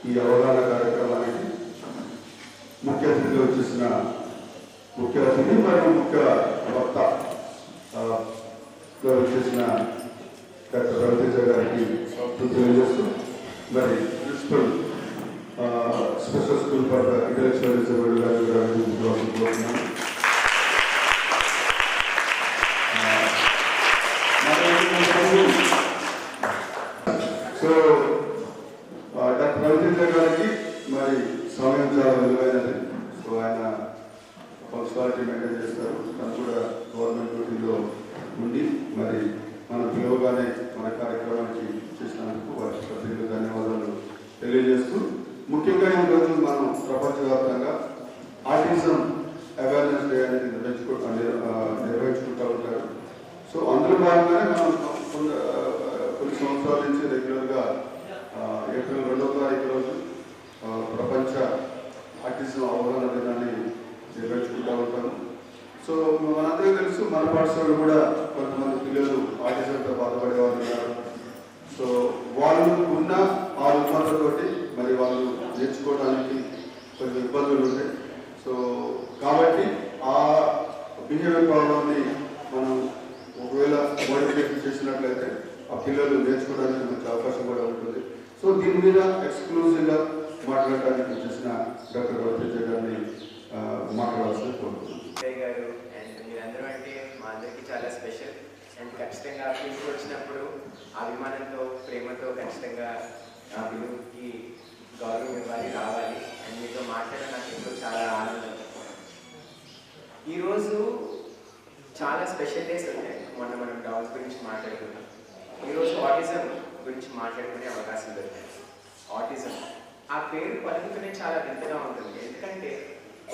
ఈ అవగాహన కార్యక్రమానికి ముఖ్య అతిథిగా వచ్చేసిన ముఖ్య అతిథి మరియు ముఖ్య వక్త వచ్చేసిన డాక్టర్ రవితేజ గారికి తెలియజేస్తూ మరి principal special school for intellectual disabled గారికి కోరుతున్నాను. సో డాక్టర్ రవితేజ గారికి మరి సమయం చాలా విలువైనది. సో ఆయన పంక్చువాలిటీ మెయింటైన్ చేస్తారు. తను కూడా గవర్నమెంట్ డ్యూటీలో ఉండి మరి మన పిలువగానే మన కార్యక్రమానికి చేసినందుకు వారికి ప్రత్యేక ధన్యవాదాలు తెలియజేస్తూ, ముఖ్యంగా ఈరోజు మనం ప్రపంచవ్యాప్తంగా ఆటిజం అవేర్నెస్ డే అనేది నిర్వహించుకుంటూ ఉంటారు. సో అందులో భాగంగానే మనం కొన్ని సంవత్సరాల నుంచి రెగ్యులర్గా ఏప్రిల్ 2వ తారీఖు రోజు ప్రపంచ ఆటిజం అవగాహన దినాన్ని నిర్వహించుకుంటూ ఉంటాము. సో మనందరికీ తెలుసు, మన పాఠశాలలో కూడా కొంతమంది పిల్లలు ఆటిజంతో బాధపడేవారు ఉన్నారు. సో వాళ్ళు ఉన్న ఆ రుగ్మతతోటి మరి వాళ్ళు నేర్చుకోవడానికి కొన్ని ఇబ్బందులు ఉంటాయి. సో కాబట్టి ఆ బిహేవియర్ ప్రాబ్లమ్ని మనం ఒకవేళ మోడిఫికేషన్ చేసినట్లయితే ఆ పిల్లలు నేర్చుకోవడానికి మంచి అవకాశం కూడా ఉంటుంది. సో దీని మీద ఎక్స్క్లూజివ్గా మాట్లాడడానికి చేసిన డాక్టర్ రవితేజ గారిని మాట్లాడాల్సింది కోరుతున్నాను. గారు అండ్ మీరందరూ అంటే మా అందరికీ చాలా స్పెషల్. అండ్ ఖచ్చితంగా ఫీల్డ్కి వచ్చినప్పుడు అభిమానంతో ప్రేమతో ఖచ్చితంగా ఆ విలువకి గౌరవం ఇవ్వాలి, రావాలి. అండ్ మీతో మాట్లాడడం నాకు ఎప్పుడు చాలా ఆనందం. ఈరోజు చాలా స్పెషల్ డేస్ ఉంటాయి. మొన్న మనం డౌన్స్ గురించి మాట్లాడుకున్నాం. ఈరోజు ఆటిజం గురించి మాట్లాడుకునే అవకాశం దొరికింది. ఆటిజం ఆ పేరు పలుకుతూనే చాలా వింతగా ఉంటుంది. ఎందుకంటే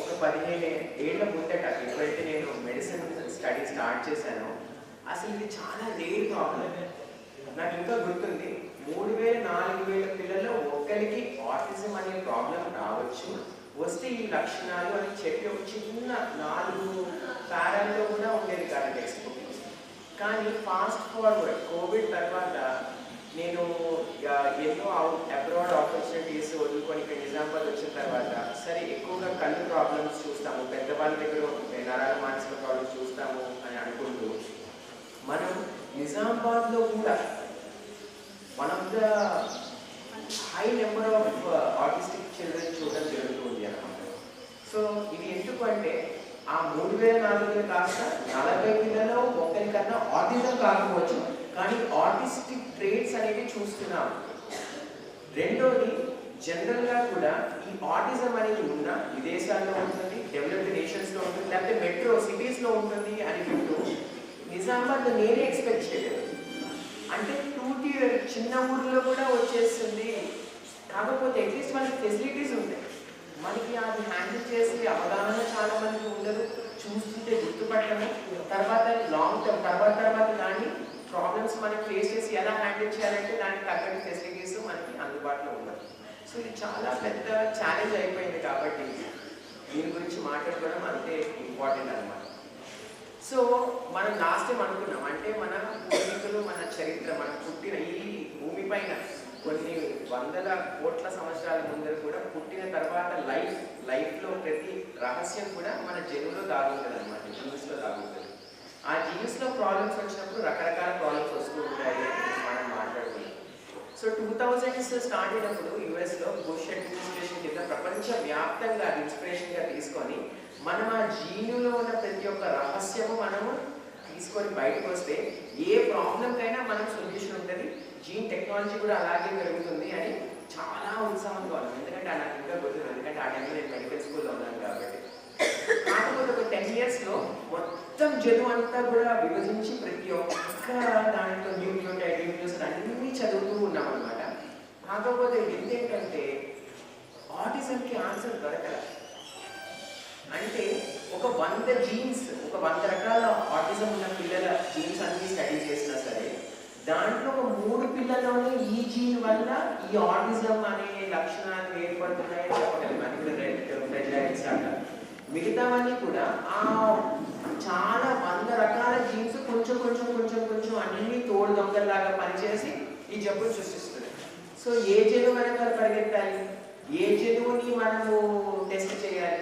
ఒక 15 ఏళ్ల ముందట ఎప్పుడైతే నేను మెడిసిన్ స్టడీ స్టార్ట్ చేశానో అసలు ఇది చాలా రేర్ ప్రాబ్లం. నాకు ఇంకా గుర్తుంది, 3000-4000 పిల్లల్లో ఒక్కరికి ఆటిజం అనే ప్రాబ్లం రావచ్చు, వస్తే ఈ లక్షణాలు అని చెప్పి ఒక చిన్న 4 పారాల్లో కూడా ఉండేది కాదు టెక్స్ట్ బుక్. కానీ ఫాస్ట్ ఫార్వర్డ్ కోవిడ్ తర్వాత నేను ఎన్నో అబ్రాడ్ ఆపర్చునిటీస్ వదులుకొని ఇక్కడ నిజామాబాద్ వచ్చిన తర్వాత సరే ఎక్కువగా కళ్ళు ప్రాబ్లమ్స్ చూస్తాము, పెద్దవాళ్ళ దగ్గర నరాల మానసిక ప్రాబ్లమ్స్ చూస్తాము అని అనుకుంటూ మనం నిజామాబాద్లో కూడా one of the high number of autistic children చూడడం జరుగుతుంది అన్నమాట. సో ఇది ఎందుకు అంటే ఆ 3000-4000 కాస్త 40 పిల్లల్లో ఒక్కరికన్నా ఆటిజం కాకపోవచ్చు, కానీ ఆటిస్టిక్ ట్రేట్స్ అనేవి చూస్తున్నాం. రెండోది, జనరల్గా కూడా ఈ ఆటిజం అనేది ఉన్న విదేశాల్లో ఉంటుంది, డెవలప్డ్ నేషన్స్లో ఉంటుంది, లేకపోతే మెట్రో సిటీస్లో ఉంటుంది అని వింటూ నిజామాబాద్లో నేనే ఎక్స్పెక్ట్ చేయలేదు. అంటే 2 చిన్న ఊర్లో కూడా వచ్చేస్తుంది. కాకపోతే అట్లీస్ట్ మనకి ఫెసిలిటీస్ ఉంటాయి, మనకి అది హ్యాండిల్ చేసి అవగాహన చాలా మందికి ఉండదు, చూస్తుంటే గుర్తుపట్టము, తర్వాత లాంగ్ టర్మ్ తర్వాత దాన్ని ప్రాబ్లమ్స్ మనం ఫేస్ చేసి ఎలా హ్యాండిల్ చేయాలంటే దానికి తగ్గట్టు ఫెసిలిటీస్ మనకి అందుబాటులో ఉండదు. సో ఇది చాలా పెద్ద ఛాలెంజ్ అయిపోయింది. కాబట్టి దీని గురించి మాట్లాడుకోవడం అంతే ఇంపార్టెంట్ అన్నమాట. సో మనం లాస్ట్ టైం అనుకున్నాం, అంటే మన పూర్వీకులు, మన చరిత్ర, మనం పుట్టిన ఈ భూమిపైన కొన్ని 100 కోట్ల సంవత్సరాల ముందర కూడా పుట్టిన తర్వాత లైఫ్లో ప్రతి రహస్యం కూడా మన జన్మలో దాగుంటుంది అనమాట, జీన్స్లో దాగుంటుంది. ఆ జీన్స్లో ప్రాబ్లమ్స్ వచ్చినప్పుడు రకరకాల ప్రాబ్లమ్స్ వస్తూ ఉంటాయి అని మనం మాట్లాడుకున్నాం. సో 2000s స్టార్ట్ అయినప్పుడు యుఎస్లో బుష్ అడ్మినిస్ట్రేషన్ కింద ప్రపంచవ్యాప్తంగా ఇన్స్పిరేషన్గా తీసుకొని మనం ఆ జీనులో ఉన్న ప్రతి ఒక్క రహస్యము మనము తీసుకొని బయటకు వస్తే ఏ ప్రాబ్లంకైనా మనకు సొల్యూషన్ ఉంటుంది, జీన్ టెక్నాలజీ కూడా అలాగే పెరుగుతుంది అని చాలా ఉత్సాహంగా ఉన్నాం. ఎందుకంటే నాకు ఇంకా గుర్తుంది, ఎందుకంటే ఆ టైంలో నేను మెడికల్ స్కూల్లో ఉన్నాను కాబట్టి. కాకపోతే ఒక 10 yearsలో మొత్తం జనువు అంతా కూడా విభజించి ప్రతి ఒక్క దాంట్లో న్యూక్లియోటైడ్ అన్నీ చదువుతూ ఉన్నాం అనమాట. కాకపోతే ఏంటంటే ఆటిజంకి ఆన్సర్ దొరకల. అంటే ఒక 100 జీన్స్, ఒక 100 రకాల ఆటిజం ఉన్న పిల్లల జీన్స్ అన్ని స్టడీ చేసినా సరే దాంట్లో ఒక 3 పిల్లల్లోనే ఈ జీన్ వల్ల ఈ ఆటిజం అనే లక్షణాలు ఏర్పడుతున్నాయని చెప్పగలం. అది మిగతావన్నీ కూడా ఆ చాలా 100 రకాల జీన్స్ కొంచెం అన్ని తోడు దొంగల్లాగా పనిచేసి ఈ జబ్బులు సృష్టిస్తుంది. సో ఏ జన్మ వెనకాల పరిగెత్తాలి? ఏ జంతువుని మనము టెస్ట్ చేయాలి?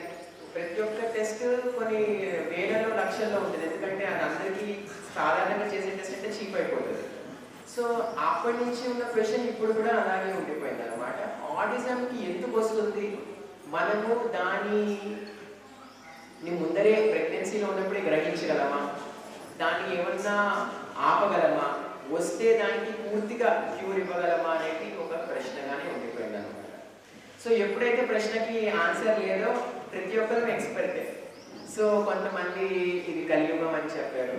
ప్రతి ఒక్క టెస్ట్ కొన్ని వేలలో లక్షల్లో ఉంటుంది, ఎందుకంటే అది అందరికీ సాధారణంగా చేసే టెస్ట్ అంటే చీప్ అయిపోతుంది. సో అప్పటి నుంచి ఉన్న క్వశ్చన్ ఇప్పుడు కూడా అలాగే ఉండిపోయింది అనమాట. ఆటిజంకి ఎందుకు వస్తుంది? మనము దాని ముందరే ప్రెగ్నెన్సీలో ఉన్నప్పుడే గ్రహించగలమా? దాన్ని ఏమన్నా ఆపగలమా? వస్తే దానికి పూర్తిగా క్యూర్ ఇవ్వగలమా అనేది ఒక ప్రశ్నగానే ఉండిపోయింది అనమాట. సో ఎప్పుడైతే ప్రశ్నకి ఆన్సర్ లేదో ప్రతి ఒక్కరు ఎక్స్పర్టే. సో కొంతమంది ఇది కలియుగం అని చెప్పారు,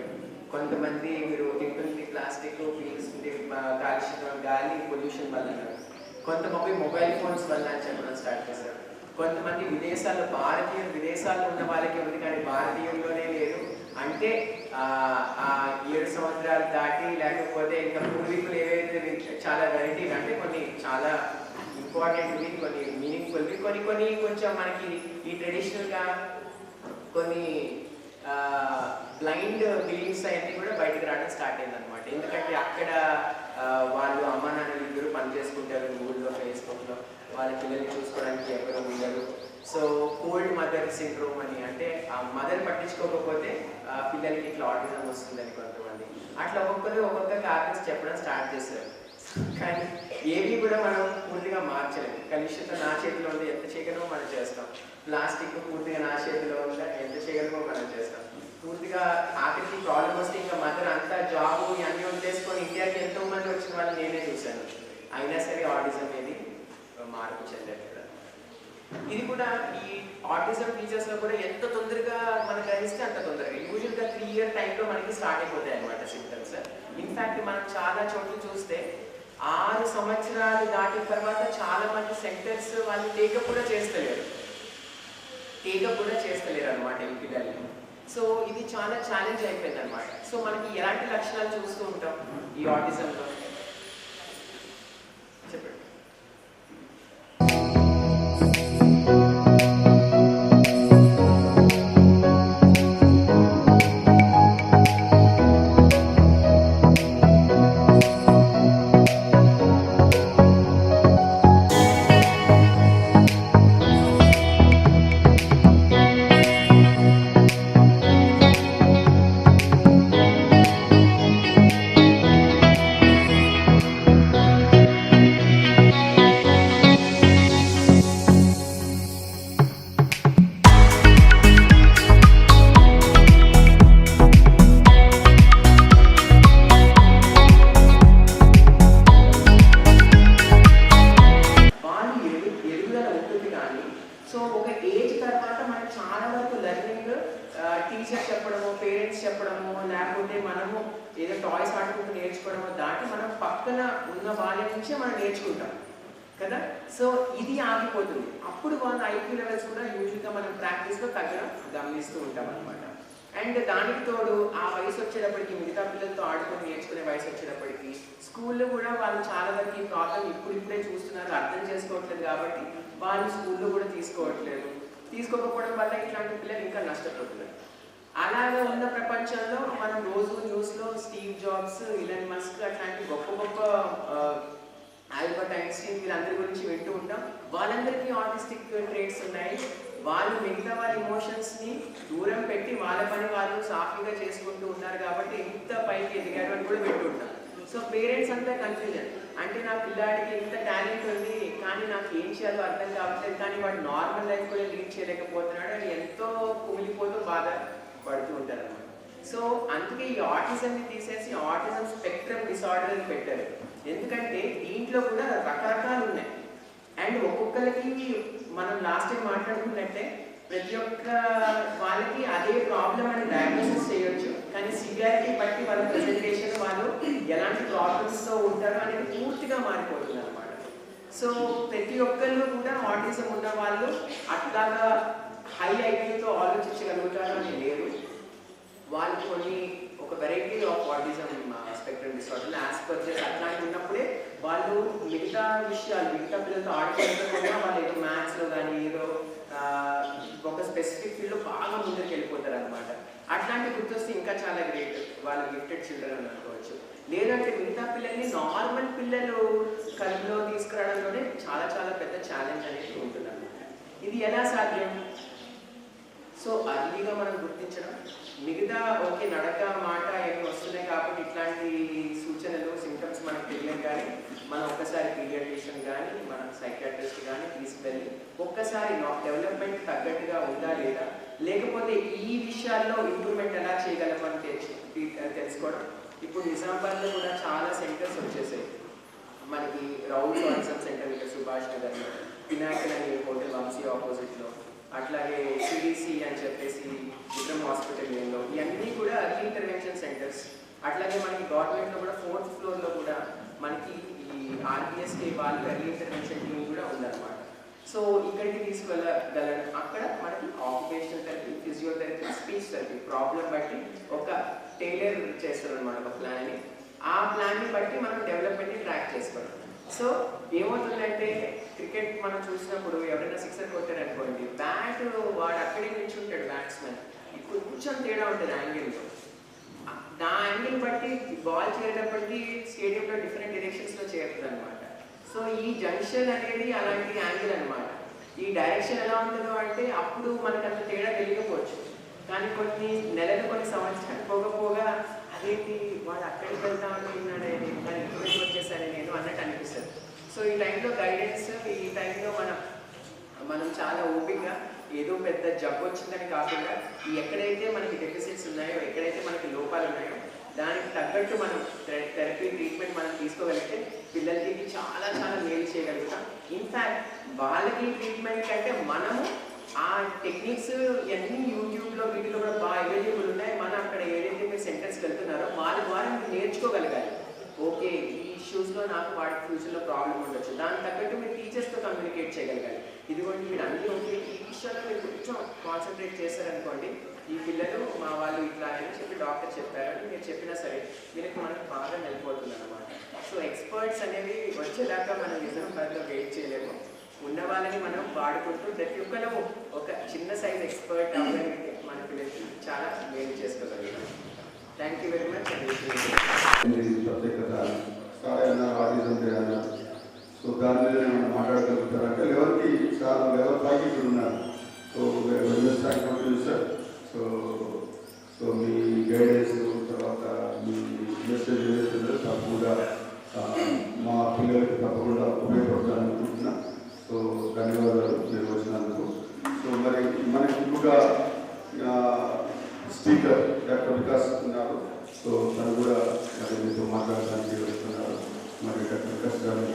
కొంతమంది మీరు తింటుంది ప్లాస్టిక్ పీల్చుంది కాలుష్యం గాలి పొల్యూషన్ వల్ల అన్నారు, కొంతమంది మొబైల్ ఫోన్స్ వల్ల అని చెప్పడం స్టార్ట్ చేశారు, కొంతమంది భారతీయులు విదేశాల్లో ఉన్న వాళ్ళకి ఉంది కానీ భారతీయుల్లోనే లేదు అంటే 7 సంవత్సరాలు దాటి లేకపోతే ఇంకా పూర్వీకులు ఏవైతే చాలా వెరైటీ అంటే కొన్ని చాలా ఇంపార్టెంట్వి, కొన్ని మీనింగ్ఫుల్వి, కొన్ని కొంచెం మనకి ఈ ట్రెడిషనల్గా కొన్ని బ్లైండ్ బిలీఫ్స్ అవన్నీ కూడా బయటకు రావడం స్టార్ట్ అయింది అనమాట. ఎందుకంటే అక్కడ వాళ్ళు అమ్మ నాన్నలు ఇద్దరు పని చేసుకుంటారు ఊళ్ళో ఫేస్బుక్లో, వాళ్ళ పిల్లల్ని చూసుకోవడానికి ఎవరు ఉండరు. సో కోల్డ్ మదర్ సిండ్రోమ్ అని, అంటే ఆ మదర్ పట్టించుకోకపోతే పిల్లలకి ఇట్లా ఆటిజం వస్తుందని కొంతమంది అట్లా ఒక్కొక్క కారణం చెప్పడం స్టార్ట్ చేశారు. కానీ ఏవి కూడా మనం పూర్తిగా మార్చలేము. కలుషితం నా చేతిలో ఉంది, ఎంత చేయగలమో మనం చేస్తాం. ప్లాస్టిక్ పూర్తిగా నా చేతిలో ఉందా, ఎంత చేయగలమో మనం చేస్తాం. పూర్తిగా ఆఖరికి ప్రాబ్లం వస్తే ఇంకా మదర్ అంతా జాబ్ అన్నీ వదిలేసుకొని ఇండియాకి ఎంతో మంది వచ్చిన వాళ్ళు నేనే చూశాను. అయినా సరే ఆటిజం అనేది మార్పు చెందట్లేదు. ఇది కూడా ఈ ఆటిజం ఫీచర్స్ లో కూడా ఎంత తొందరగా మనం గ్రహిస్తే అంత తొందరగా, యూజువల్గా 3 year టైంలో మనకి స్టార్ట్ అయిపోతాయి అనమాట సిమ్టమ్స్. ఇన్ఫాక్ట్ మనం చాలా చోట్ల చూస్తే 6 సంవత్సరాలు దాటిన తర్వాత చాలా మంది సెంటర్స్ వాళ్ళు టేకప్ కూడా చేస్తలేరు అనమాట ఈ పిల్లల్ని. సో ఇది చాలా ఛాలెంజ్ అయిపోయింది అనమాట. సో మనకి ఎలాంటి లక్షణాలు చూస్తూ ఉంటాం ఈ ఆటిజంలో చెప్పండి. టీచర్స్ చెప్పడము, పేరెంట్స్ చెప్పడము, లేకపోతే మనము ఏదో టాయ్స్ ఆడుకుంటూ నేర్చుకోవడము దాటి మనం పక్కన ఉన్న వాళ్ళ నుంచే మనం నేర్చుకుంటాం కదా. సో ఇది ఆగిపోతుంది. అప్పుడు వాళ్ళ ఐక్యూ లెవెల్స్ కూడా యూజువల్గా మనం ప్రాక్టీస్లో తగ్గడం గమనిస్తూ ఉంటాం అనమాట. అండ్ దానికి తోడు ఆ వయసు వచ్చేటప్పటికి మిగతా పిల్లలతో ఆడుకొని నేర్చుకునే వయసు వచ్చేటప్పటికి స్కూల్లో కూడా వాళ్ళు చాలా వరకు ఈ ప్రాబ్లం ఇప్పుడిప్పుడే చూస్తున్నారు, అర్థం చేసుకోవట్లేదు కాబట్టి వాళ్ళు స్కూల్లో కూడా తీసుకోకపోవడం వల్ల ఇట్లాంటి పిల్లలు ఇంకా నష్టపోతున్నారు. అలాగే ఉన్న ప్రపంచంలో మనం రోజు న్యూస్లో స్టీవ్ జాబ్స్, ఇలాన్ మస్క్ అట్లాంటి గొప్ప ఆల్బర్ట్ ఐన్స్టీన్ వీళ్ళందరి గురించి వింటూ ఉంటాం. వాళ్ళందరికీ ఆటిస్టిక్ ట్రేట్స్ ఉన్నాయి. వాళ్ళు మిగతా వాళ్ళ ఎమోషన్స్ని దూరం పెట్టి వాళ్ళ పని వాళ్ళు సాఫీగా చేసుకుంటూ ఉన్నారు కాబట్టి ఇంత పైకి ఎదిగారు అని కూడా వింటుంటాం. సో పేరెంట్స్ అంతా కన్ఫ్యూజన్, అంటే నా పిల్లాడికి ఇంత టాలెంట్ ఉంది కానీ నాకు ఏం చేయాలో అర్థం కావట్లేదు, కానీ వాడు నార్మల్ లైఫ్ కూడా లీడ్ చేయలేకపోతున్నాడు అని ఎంతో కూలిపోతూ బాధ పడుతూ ఉంటారు అన్నమాట. సో అందుకే ఈ ఆటిజంని తీసేసి ఆటిజం స్పెక్ట్రమ్ డిసార్డర్ అని పెట్టారు. ఎందుకంటే దీంట్లో కూడా రకరకాలు ఉన్నాయి. అండ్ ఒక్కొక్కరికి మనం లాస్ట్ టైం మాట్లాడుకున్నట్టే ప్రతి ఒక్క వాళ్ళకి అదే ప్రాబ్లం అని డయాగ్నోసిస్ చేయొచ్చు, కానీ సివియారిటీ బట్టి వాళ్ళ ప్రెజెంటేషన్ వాళ్ళు ఎలాంటి ప్రాబ్లమ్స్తో ఉంటారో అనేది పూర్తిగా మారిపోతుంది అనమాట. సో ప్రతి ఒక్కళ్ళు కూడా ఆటిజం ఉన్న వాళ్ళు అట్లాగా హై ఐక్యూతో ఆలోచించగలుగుతారు అని లేదు. వాళ్ళు కొన్ని ఒక variety of autism spectrum disorder Asperger అట్లాంటి ఉన్నప్పుడే వాళ్ళు మిగతా విషయాలు మిగతా పిల్లలతో ఆడుకోవడం వాళ్ళు ఏదో మ్యాథ్స్లో కానీ ఏదో ఒక స్పెసిఫిక్ ఫీల్డ్లో బాగా ముందుకు వెళ్ళిపోతారు అనమాట. అట్లాంటి గుర్తొస్తే ఇంకా చాలా గ్రేట్, వాళ్ళు గిఫ్టెడ్ చిల్డ్రన్ అని అనుకోవచ్చు. లేదంటే మిగతా పిల్లల్ని నార్మల్ పిల్లలు కలుపులో తీసుకురావడంలోనే చాలా చాలా పెద్ద ఛాలెంజ్ అనేది ఉంటుందన్నమాట. ఇది ఎలా సాధ్యం? సో అర్లీగా మనం గుర్తించడం, మిగతా ఓకే నడక మాట ఏమి వస్తున్నాయి కాబట్టి ఇట్లాంటి సూచనలు సింటమ్స్ మనకు తెలియదు, కానీ మనం ఒక్కసారి పీడియాట్రిషియన్ కానీ మన సైకియాట్రిస్ట్ కానీ తీసుకెళ్ళి ఒక్కసారి డెవలప్మెంట్ తగ్గట్టుగా ఉందా లేదా, లేకపోతే ఈ విషయాల్లో ఇంప్రూవ్మెంట్ ఎలా చేయగలమని తెలుసుకోవడం. ఇప్పుడు నిజామాబాద్లో కూడా చాలా సెంటర్స్ వచ్చేసాయి మనకి. రౌల్ ఆటిజం సెంటర్ ఇక్కడ సుభాష్ నగర్లో, పినాకిల్ అనే హోటల్ వంశీ ఆపోజిట్లో, అట్లాగే సిడిసి అని చెప్పేసి విక్రమ్ హాస్పిటల్ లో, ఇవన్నీ కూడా అర్లీ ఇంటర్వెన్షన్ సెంటర్స్. అట్లాగే మనకి గవర్నమెంట్లో కూడా 4th ఫ్లోర్లో కూడా మనకి ఈ ఆర్బిఎస్కే వాళ్ళు ఎర్లీ ఇంటర్వెన్షన్ టీమ్ కూడా ఉందన్నమాట. సో ఇక్కడికి తీసుకెళ్ళగలను. అక్కడ మనకి occupational therapy, physiotherapy, speech therapy problem బట్టి ఒక టైలర్ చేస్తారు అనమాట ఒక ప్లాన్ని. ఆ ప్లాన్ని బట్టి మనం డెవలప్మెంట్ని ట్రాక్ చేసుకోవడం. సో ఏమవుతుందంటే క్రికెట్ మనం చూసినప్పుడు ఎవరైనా సిక్సర్ కొట్టారనుకోండి, బ్యాట్ వాడు అక్కడే నిల్చుంటాడు బ్యాట్స్మెన్, కొంచెం తేడా ఉంటుంది యాంగిల్లో. ఆ యాంగిల్ బట్టి బాల్ చేరేటప్పటికీ స్టేడియంలో డిఫరెంట్ డైరెక్షన్స్లో చేరుతుంది అనమాట. సో ఈ జంక్షన్ అనేది అలాంటి యాంగిల్ అనమాట. ఈ డైరెక్షన్ ఎలా ఉంటుందో అంటే అప్పుడు మనకు అంత తేడా తెలియకపోవచ్చు, కానీ కొన్ని నెలలు కొన్ని సంవత్సరాలు పోగా అదేంటి వాడు అక్కడికి వెళ్తా ఉంటున్నాడే, దాని ఇంటికి వచ్చేసానే నేను అన్నట్టు అనిపిస్తుంది. సో ఈ టైంలో గైడెన్స్, ఈ టైంలో మనం చాలా ఓపికగా ఏదో పెద్ద జబ్బు వచ్చిందని కాకుండా ఎక్కడైతే మనకి డెఫిసిట్స్ ఉన్నాయో, ఎక్కడైతే మనకి లోపాలు ఉన్నాయో దానికి తగ్గట్టు మనం థెరపీ ట్రీట్మెంట్ మనం తీసుకోగలిగితే పిల్లలకి చాలా చాలా మేలు చేయగలుగుతాం. ఇన్ఫ్యాక్ట్ వాళ్ళకి ట్రీట్మెంట్ కంటే మనము ఆ టెక్నిక్స్ అన్నీ యూట్యూబ్లో వీటిలో కూడా బాగా అవైలబుల్ ఉన్నాయి. మనం అక్కడ ఏదైతే మీరు సెంటర్స్కి వెళ్తున్నారో వాళ్ళ ద్వారా మీరు నేర్చుకోగలగాలి. ఓకే ఈ ఇష్యూస్లో నాకు వాటి ఫ్యూచర్లో ప్రాబ్లం ఉండొచ్చు, దానికి తగ్గట్టు మీరు టీచర్స్తో కమ్యూనికేట్ చేయగలగాలి. ఇదిగోండి మీరు అన్నీ ఓకే, ఈ విషయాల్లో మీరు కొంచెం కాన్సన్ట్రేట్ చేశారనుకోండి, ఈ పిల్లలు మా వాళ్ళు ఇట్లా అని చెప్పి డాక్టర్ చెప్పారని మీరు చెప్పినా సరే వీళ్ళకి మనకి బాగా హెల్ప్ అవుతుంది అన్నమాట. సో ఎక్స్పర్ట్స్ అనేవి వచ్చేదాకా మనం నిజామాబాద్లో వెయిట్ చేయలేము. ఉన్న వాళ్ళని మనం వాడుకుంటూ ప్రతి ఒక్కరు ఒక చిన్న సైజ్ ఎక్స్పర్ట్ అవ్వగలిగితే మన పిల్లలకి చాలా మేలు చేసుకోగలుగుతాం. Thank you very much. ప్రత్యేకత ఆటిజం అన్నారు. సో దాని మీద ఏమైనా మాట్లాడగలుగుతారంటే లెవెల్కి చాలా లెవెల్ పైకి ఇక్కడ ఉన్నారు. సో సార్ సో మీ గైడెన్స్ తర్వాత మీ మెసేజ్ ఏదైతుందో తప్పకుండా మా పిల్లలకి తప్పకుండా ఉపయోగపడతాను అనుకుంటున్నా. సో ధన్యవాదాలు మీరు వచ్చినందుకు. సో మరి మనకి ఇంకొక స్పీకర్ డాక్టర్ వికాస్ ఉన్నారు. సో తను కూడా మరి మీతో మాట్లాడడానికి వస్తున్నారు. మరి డాక్టర్ వికాస్ గారు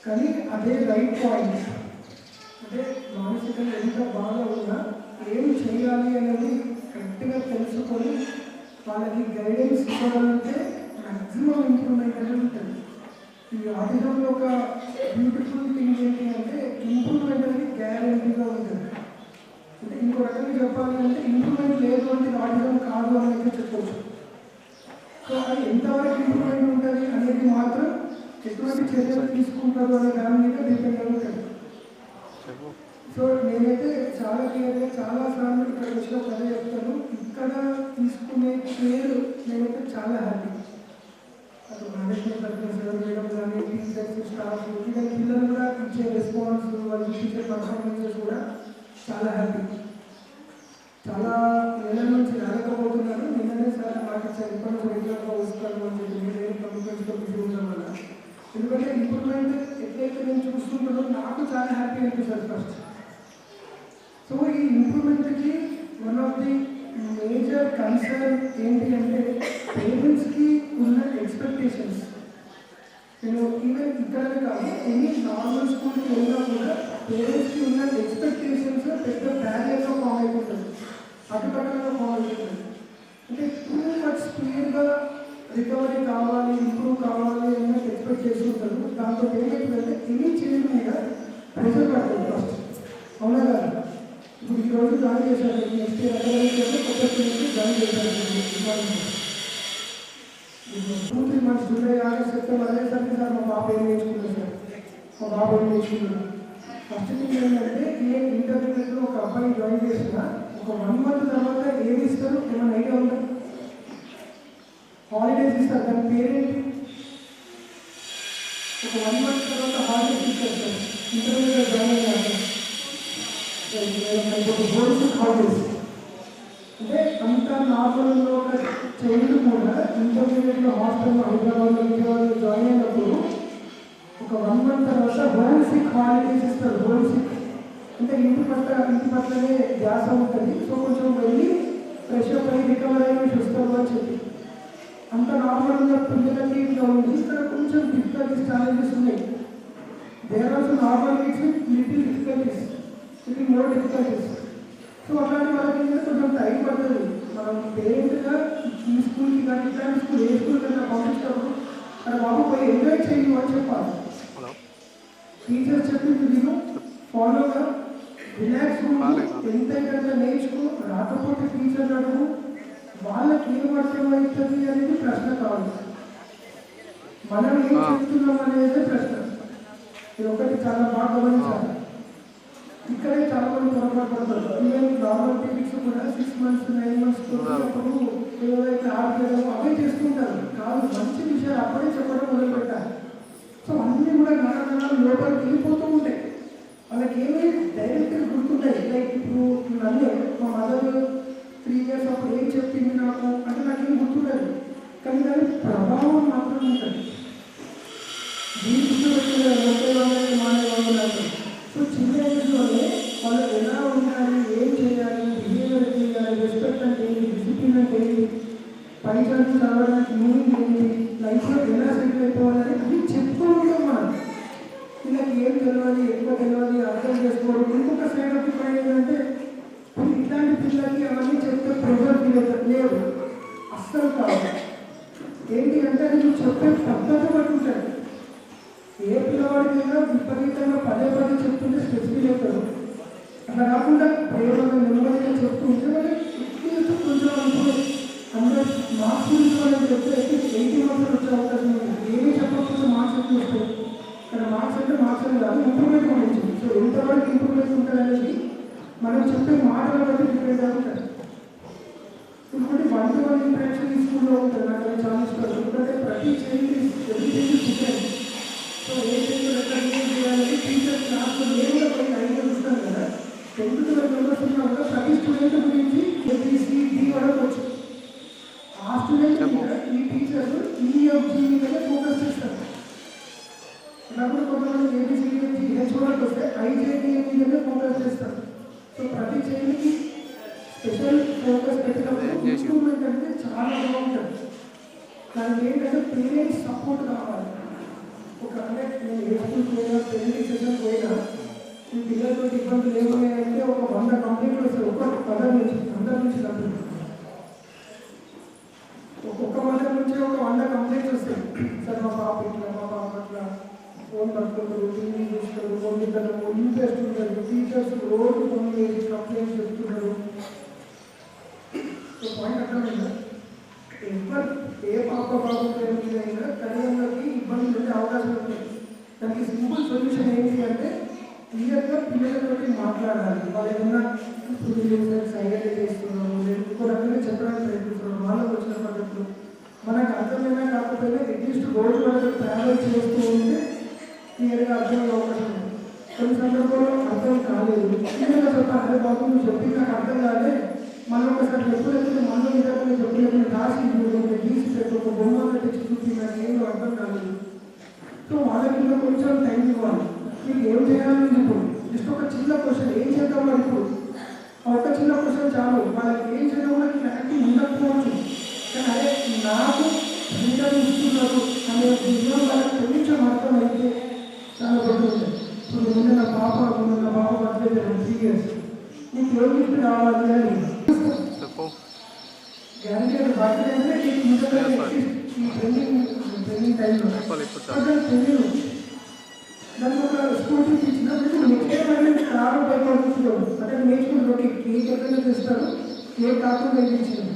కానీ అదే రైట్ పాయింట్. అంటే మానసికంగా ఎంత బాగా ఉన్నా ఏం చేయాలి అనేది కరెక్ట్గా తెలుసుకొని వాళ్ళకి గైడెన్స్ ఇవ్వాలంటే మ్యాక్సిమం ఇంప్రూవ్మెంట్ అనేది ఉంటుంది. ఈ ఆటిజంలో ఒక బ్యూటిఫుల్ థింగ్ ఏంటి అంటే ఇంప్రూవ్మెంట్ అనేది గ్యారెంటీగా ఉంటుంది. అంటే ఇంకో రకంగా చెప్పాలి అంటే ఇంప్రూవ్మెంట్ లేదు అంటే ఆటిజం కాదు అనేది చెప్పవచ్చు. సో అది ఎంతవరకు ఇంప్రూవ్మెంట్ ఉంటుంది అనేది మాత్రం ఎటువంటి చర్యలు తీసుకుంటారు అనే దాని మీద డిపెండ్ అవుతుంది. సో నేనైతే చాలా క్లియర్గా చాలాసార్లు ఇక్కడ వచ్చిన పదే చెప్తాను, ఇక్కడ తీసుకునే కేర్ నేనైతే చాలా హ్యాపీ. అటు మేనేజ్మెంట్ తరఫున మేడం కానీ టీచర్స్ స్టాఫ్ ఈవెన్ పిల్లలు కూడా ఇచ్చే రెస్పాన్స్ వాళ్ళు ఇచ్చే పర్ఫార్మెన్సెస్ కూడా చాలా హ్యాపీ. చాలా నెలల నుంచి రాలేకపోతున్నాను. నిన్ననే సార్ నాకు ఇప్పటి రెగ్యులర్గా వస్తాను అని చెప్పి నేను కమ్యూనికేషన్లో బిజీ ఉండడం వల్ల. ఎందుకంటే ఇంప్రూవ్మెంట్ ఎట్లయితే నేను చూస్తుంటానో నాకు చాలా హ్యాపీ అనిపిస్తుంది ఫస్ట్. సో ఈ ఇంప్రూవ్మెంట్కి one of the major concern ఏంటి అంటే పేరెంట్స్కి ఉన్న ఎక్స్పెక్టేషన్స్. నేను ఈవెన్ ఇక్కడనే కాదు, ఎన్ని నార్మల్ స్కూల్కి వెళ్ళినా కూడా పేరెంట్స్కి ఉన్న ఎక్స్పెక్టేషన్స్ పెద్ద బ్యారియర్గా ఫామ్ అయిపోతుంది, అడ్డుకట్టగా ఫామ్ అయిపోతుంది. అంటే టూ మచ్ స్పీడ్గా రికవరీ కావాలి, ఇంప్రూవ్ కావాలి అని ఎక్స్పెక్ట్ చేసుకుంటారు. దాంతో ఏమైతుందంటే ఎనీ చేంజ్ మీద ప్రెషర్ పడుతుంది ఫస్ట్. అవునా కదా? ఇప్పుడు ఈరోజు జాయిన్ చేశారు, నెక్స్ట్ ఇయర్ అకాడమిక్ కొత్త స్టూడెంట్కి జాయిన్ చేశారు. 2-3 months జూలై, ఆగస్ట్, సెప్టెంబర్ అదేసరికి సార్ మా బాబు ఏం నేర్చుకున్నాడు సార్, మా బాబు ఏం నేర్చుకున్నాడు. ఫస్ట్ థింగ్ ఏంటంటే ఏ ఇంటర్మీడియట్లో ఒక అబ్బాయి జాయిన్ చేసినా ఒక 1 month తర్వాత ఏమి ఇస్తారు ఏమైనా ఐడియా ఉందా? హాలిడేస్ ఇస్తారు. దాని పేరేంటి? ఒక 1 month తర్వాత హాలిడేస్ ఇస్తారు సార్. ఇంటర్మీడియట్ జాయిన్ అయ్యారు హాలిడేస్. అంటే అంత నార్మల్లో ఒక చైల్డ్ కూడా ఇంటర్మీడియట్లో హాస్టల్లో హైదరాబాద్లో విజయవాడలో జాయిన్ అయినప్పుడు ఒక 1 month తర్వాత హోమ్ సిక్ హాలిడేస్ ఇస్తారు. హోమ్ సిక్ అంటే ఇంటి పట్లనే ధ్యాస ఉంటుంది. సో కొంచెం వెళ్ళి ఫ్రెష్ అప్ అయ్యి రికవర్ అయ్యి చూస్తారు అని చెప్పి అంత నార్మల్గా పిల్లలకి ఇట్లా ఉంది. ఇక్కడ కొంచెం డిఫికల్టీస్, ఛాలెంజెస్ ఉన్నాయి. There also normal kids with little difficulties, little more difficulties. So అట్లాంటి వాళ్ళకి కొంచెం టైం పడుతుంది. మనం పేరెంట్గా ఈ స్కూల్కి కానీ ఇట్లాంటి స్కూల్ ఏ స్కూల్ కన్నా పంపించినప్పుడు అక్కడ బాబు పోయి ఎంజాయ్ చేయు అని చెప్పాలి. టీచర్స్ చెప్పింది విను, ఫాలోగా రిలాక్స్ ఎంతైనా నేర్చుకో. రాకపోతే టీచర్ అడుగు, వాళ్ళకి ఏం అర్థమవుతుంది అనేది ప్రశ్న కాదు, మనం ఏం చెప్తున్నాం అనేది ప్రశ్న. ఇది ఒకటి చాలా బాగా గమనించాలి. ఇక్కడే చాలా మంది పొరపాటు పడతారు. ఈవెన్ నార్మల్ పీరియడ్స్ కూడా 6 months 9 months అప్పుడు ఏదైతే ఆడపిల్లలు అవే చేస్తుంటారు. కాదు, మంచి విషయాలు అప్పుడే చెప్పడం మొదలు పెట్టాలి. సో అన్నీ కూడా నాన్న లోపలికి వెళ్ళిపోతూ ఉంటాయి. వాళ్ళకి ఏమీ డైరెక్ట్గా గుర్తుంటాయి. లైక్ ఇప్పుడు నన్ను మా మదర్ 3 years అప్పుడు ఏం చెప్పింది నాకు అంటే నాకేం గుర్తుండదు, కానీ దాని ప్రభావం మాత్రం ఉంటుంది. దీనికి మానేవాళ్ళు. సో చిన్న ఏజ్లోనే వాళ్ళు ఎలా ఉండాలి, ఏం చేయాలి, బిహేవియర్ చేయాలి, రెస్పెక్ట్ అంటే ఏంటి, డిసిప్లిన్ అంటే ఏంటి, పై చదువు చదవడానికి మీనింగ్ ఏంటి, లైఫ్లో ఎలా సెటిల్ అయిపోవాలని అది చెప్తూ ఉంటాం మనం. వీళ్ళకి ఏం తెలియాలి, ఎక్కువ తెలియాలి, అర్థం చేసుకోవడం. ఇంకొక సైడ్ ఆఫ్ ది ఏంటంటే ఇట్లాంటి పిల్లలకి అవన్నీ చెప్తే ప్రెజర్ లేదు, అస్సలు కాదు. ఏంటి అంటే అది నువ్వు చెప్పే పద్ధతి బట్టి ఉంటుంది. ఏ పిల్లవాడికైనా విపరీతంగా పదే చెప్తుంటే స్పెసిఫిక్ అవుతారు. అట్లా కాకుండా ప్రేమగా నెమ్మదిగా చెప్తుంటే మరి కొంచెం అనుకుని అందరూ మార్క్స్ గురించి వాళ్ళని చెప్తే 80 marks వచ్చే అవకాశం ఉంది. ఏమీ చెప్పకపోతే మార్క్స్ ఎక్కువ వస్తాయి. ఇక్కడ మార్క్స్ అంటే మార్క్స్ అని కాదు, ఇంప్రూవ్మెంట్ గురించి. సో ఎంతవరకు ఇంప్రూవ్మెంట్ ఉంటుంది అనేది మనం చెప్పే మాటల బట్టి డిపెండ్ అవుతుంది. ఇంకోటి 1-to-1 ఇంటరాక్షన్ ఈ స్కూల్లో ఉంటుంది. నాకు అది చాలా ఇష్టం. ఎందుకంటే ప్రతి చేంజ్ డిఫరెంట్. సో ఏ చేంజ్ ఎక్కడ ఏం చేయాలని టీచర్ క్లాస్లో నేను కూడా కొన్ని ఐడియా ఇస్తాను కదా. 10-12 members ఉన్నా కూడా ప్రతి స్టూడెంట్ గురించి ABCD అడగవచ్చు. ఆ స్టూడెంట్ మీద ఈ టీచర్స్ EFG మీదనే ఫోకస్ చేస్తారు. అప్పుడు కొంతమంది ABCD వరకు వస్తే IJK మీదనే ఫోకస్ చేస్తారు. సో ప్రతి చేంజ్కి స్పెషల్ ఫోకస్ పెట్టినప్పుడు ఇంప్రూవ్మెంట్ అంటే చాలా బాగుంటుంది. దానికి ఏంటంటే పేరెంట్స్ సపోర్ట్ కావాలి. ఒక అంటే నేను ఏ స్కూల్కి పోయినా, పేరెంటింగ్ సెషన్ పోయినా ఈ పిల్లలతో ఇబ్బందులు ఏమున్నాయంటే ఒక 100 కంప్లైంట్లు వస్తాయి. అందరి నుంచి కంప్లైంట్, ఒక్కొక్క మదర్ నుంచి ఒక 100 కంప్లైంట్స్ వస్తాయి. సార్ మా పాప ఇట్లా, మా పాప అట్లా, ఫోన్ పట్టుకుంటారు, టీవీ చూస్తారు, కొన్నిద్దరు ఇంట్రెస్ట్ ఉంటారు, టీచర్స్ రోజు ఫోన్ చేసి కంప్లైంట్స్ చెప్తున్నారు. సో పాయింట్ అర్థమైందా? ఎవరు ఏ పాప బాగుంటుందైనా తల్లిదండ్రులకి ఇబ్బందులు ఉండే అవకాశం ఉంటుంది. దానికి సింపుల్ సొల్యూషన్ ఏంటి అంటే క్లియర్గా పిల్లలతో మాట్లాడాలి. వాళ్ళు ఏదన్నా సైలెంట్ చేస్తున్నారు, ఇంకో రకంగా చెప్పడానికి ప్రయత్నిస్తున్నారు, వాళ్ళకి వచ్చిన పద్ధతులు మనకు అర్థమైనా కాకపోయినా అట్లీస్ట్ రోజు వాళ్ళకి ట్రావెల్ చేస్తూ ఉంటే క్లియర్గా అర్థమయ్యే అవకాశం ఉంది. కొన్ని సందర్భంలో అర్థం కాలేదు, క్లియర్గా చెప్పాలి. అదే బాబు నువ్వు చెప్పింది నాకు అర్థం కాలే, మనం ఒకసారి ఎప్పుడైతే మనం ఇద్దరు చెప్పలేదు రాసి గీసి పెట్టి ఒక బొమ్మ పెట్టి చూపి నాకు ఏమో అర్థం కాలేదు. సో వాళ్ళకి ఇంకా కొంచెం టైం ఇవ్వాలి. మీకు ఏం చేయాలని ఇప్పుడు జస్ట్ ఒక చిన్న క్వశ్చన్, ఏం చేద్దాం ఇప్పుడు ఒక చిన్న వస్తే చాలు, వాళ్ళకి ఏం చేయడం కూడా క్లారిటీ ఉండకపోవచ్చు. కానీ అదే నాకు ఫ్రీడమ్ ఇస్తున్నారు అనే విషయం వాళ్ళకి కొంచెం అర్థమైతే చాలా బాగుంటుంది. ఇప్పుడు ముందు నా పాప బర్త్డే 3 years, నీకు ఏం గిఫ్ట్ కావాలి అని గ్యారంటీ బర్త్డే అంటే నీకు ముందుగా ఈ ట్రైనింగ్ టైంలో తెలియదు. దాన్ని ఒక స్కూటీ ఇచ్చినప్పుడు నెక్స్ట్ కారు బైక్ అనుకుంటున్నాడు అక్కడ నేర్చుకుంటారు. కేక్ ఎక్కడైనా తెస్తారు, కేక్ కాకుండా ఇచ్చింది.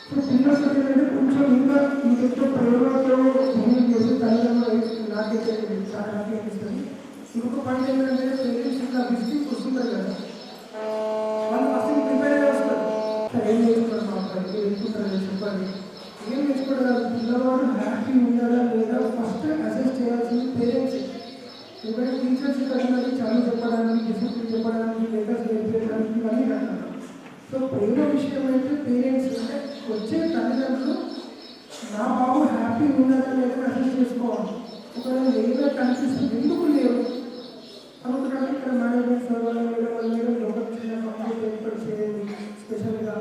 ఇప్పుడు పిల్లలు ఏంటంటే కొంచెం ఇంకా ఇంకెంతో ప్రేమతో బిహేవ్ చేసి తల్లిదండ్రులు నాకైతే చాలా హ్యాపీ అనిపిస్తుంది. ఇంకొక పాయింట్ ఏంటంటే పేరెంట్స్ ఇట్లా విజిటింగ్ వస్తుంటారు కదా, వాళ్ళు ఫస్ట్ ప్రిపేర్ చేస్తారు. ఏం నేర్చుకుంటారు మా అబ్బాయి, ఏం నేర్చుకుంటారు చెప్పండి. ఏం నేర్చుకోవడం కాదు, పిల్లవాడు హ్యాపీ ఉండాలా లేదా ఫస్ట్ అసెస్ చేయాల్సింది పేరెంట్స్. ఎందుకంటే టీచర్స్ ఇక్కడ చదువు చెప్పడానికి, డిసిప్లిన్ చెప్పడానికి, లెటర్స్ నేర్పించడానికి ఇవన్నీ అంటారు. సో ప్రేమ విషయం అయితే పేరెంట్స్ అంటే వచ్చే తల్లిదండ్రులు నా బాబు హ్యాపీ ఉండాలని లేదా అసెస్ చేసుకోవాలి. ఒకవేళ లేదా కనిపిస్తుంది ఎందుకు లేవు అనుకుంటాను. ఇక్కడ మేనేజ్మెంట్ సార్ వాళ్ళు మేడం ఒక చిన్న కంప్లీట్ ఏర్పాటు చేయండి స్పెషల్గా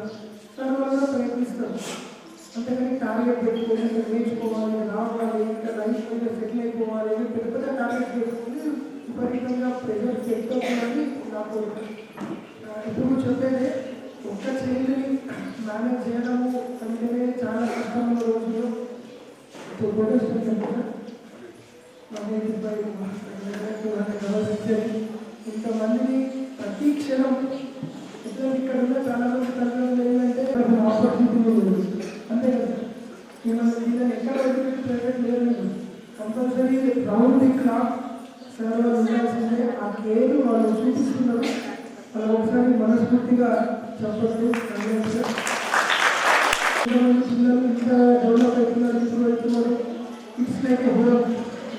సార్ వాళ్ళు ప్రయత్నిస్తారు. అంతేకాని టార్గెట్ పెట్టుకొని నేర్చుకోవాలి, రావాలి, ఇంకా లైఫ్ మీద సెటిల్ అయిపోవాలి, పెద్ద పెద్ద టార్గెట్ పెట్టుకొని విపరీతంగా ప్రెజర్ పెట్టుకోవాలని నాకు ఇప్పుడు చెప్పేది. ఒక్క చైల్డ్ని మేనేజ్ చేయడము అంటేనే చాలా కష్టమైన రోజులు. ఇప్పుడు ప్రొటెస్ట్ ఇంతమందిని ప్రతి క్షణం ఇక్కడ ఉన్న చాలా మంది తల్లిదండ్రులు ఏంటంటే ఆపర్చునిటీ లేదు అంతే కదా. వీళ్ళని ఎక్కడ వదిలిపెట్టి ప్రైవేట్ లేదు, కంపల్సరీ రౌండ్ ది క్లాక్ సేవలు ఉండాల్సిందే. ఆ కేర్ వాళ్ళు చూపిస్తున్నారు. వాళ్ళు ఒకసారి మనస్ఫూర్తిగా చెప్పచ్చు. పిల్లలు ఇంత డెవలప్ అవుతున్నారు, ఇప్పుడు వెళ్తున్నారు. It's like A home,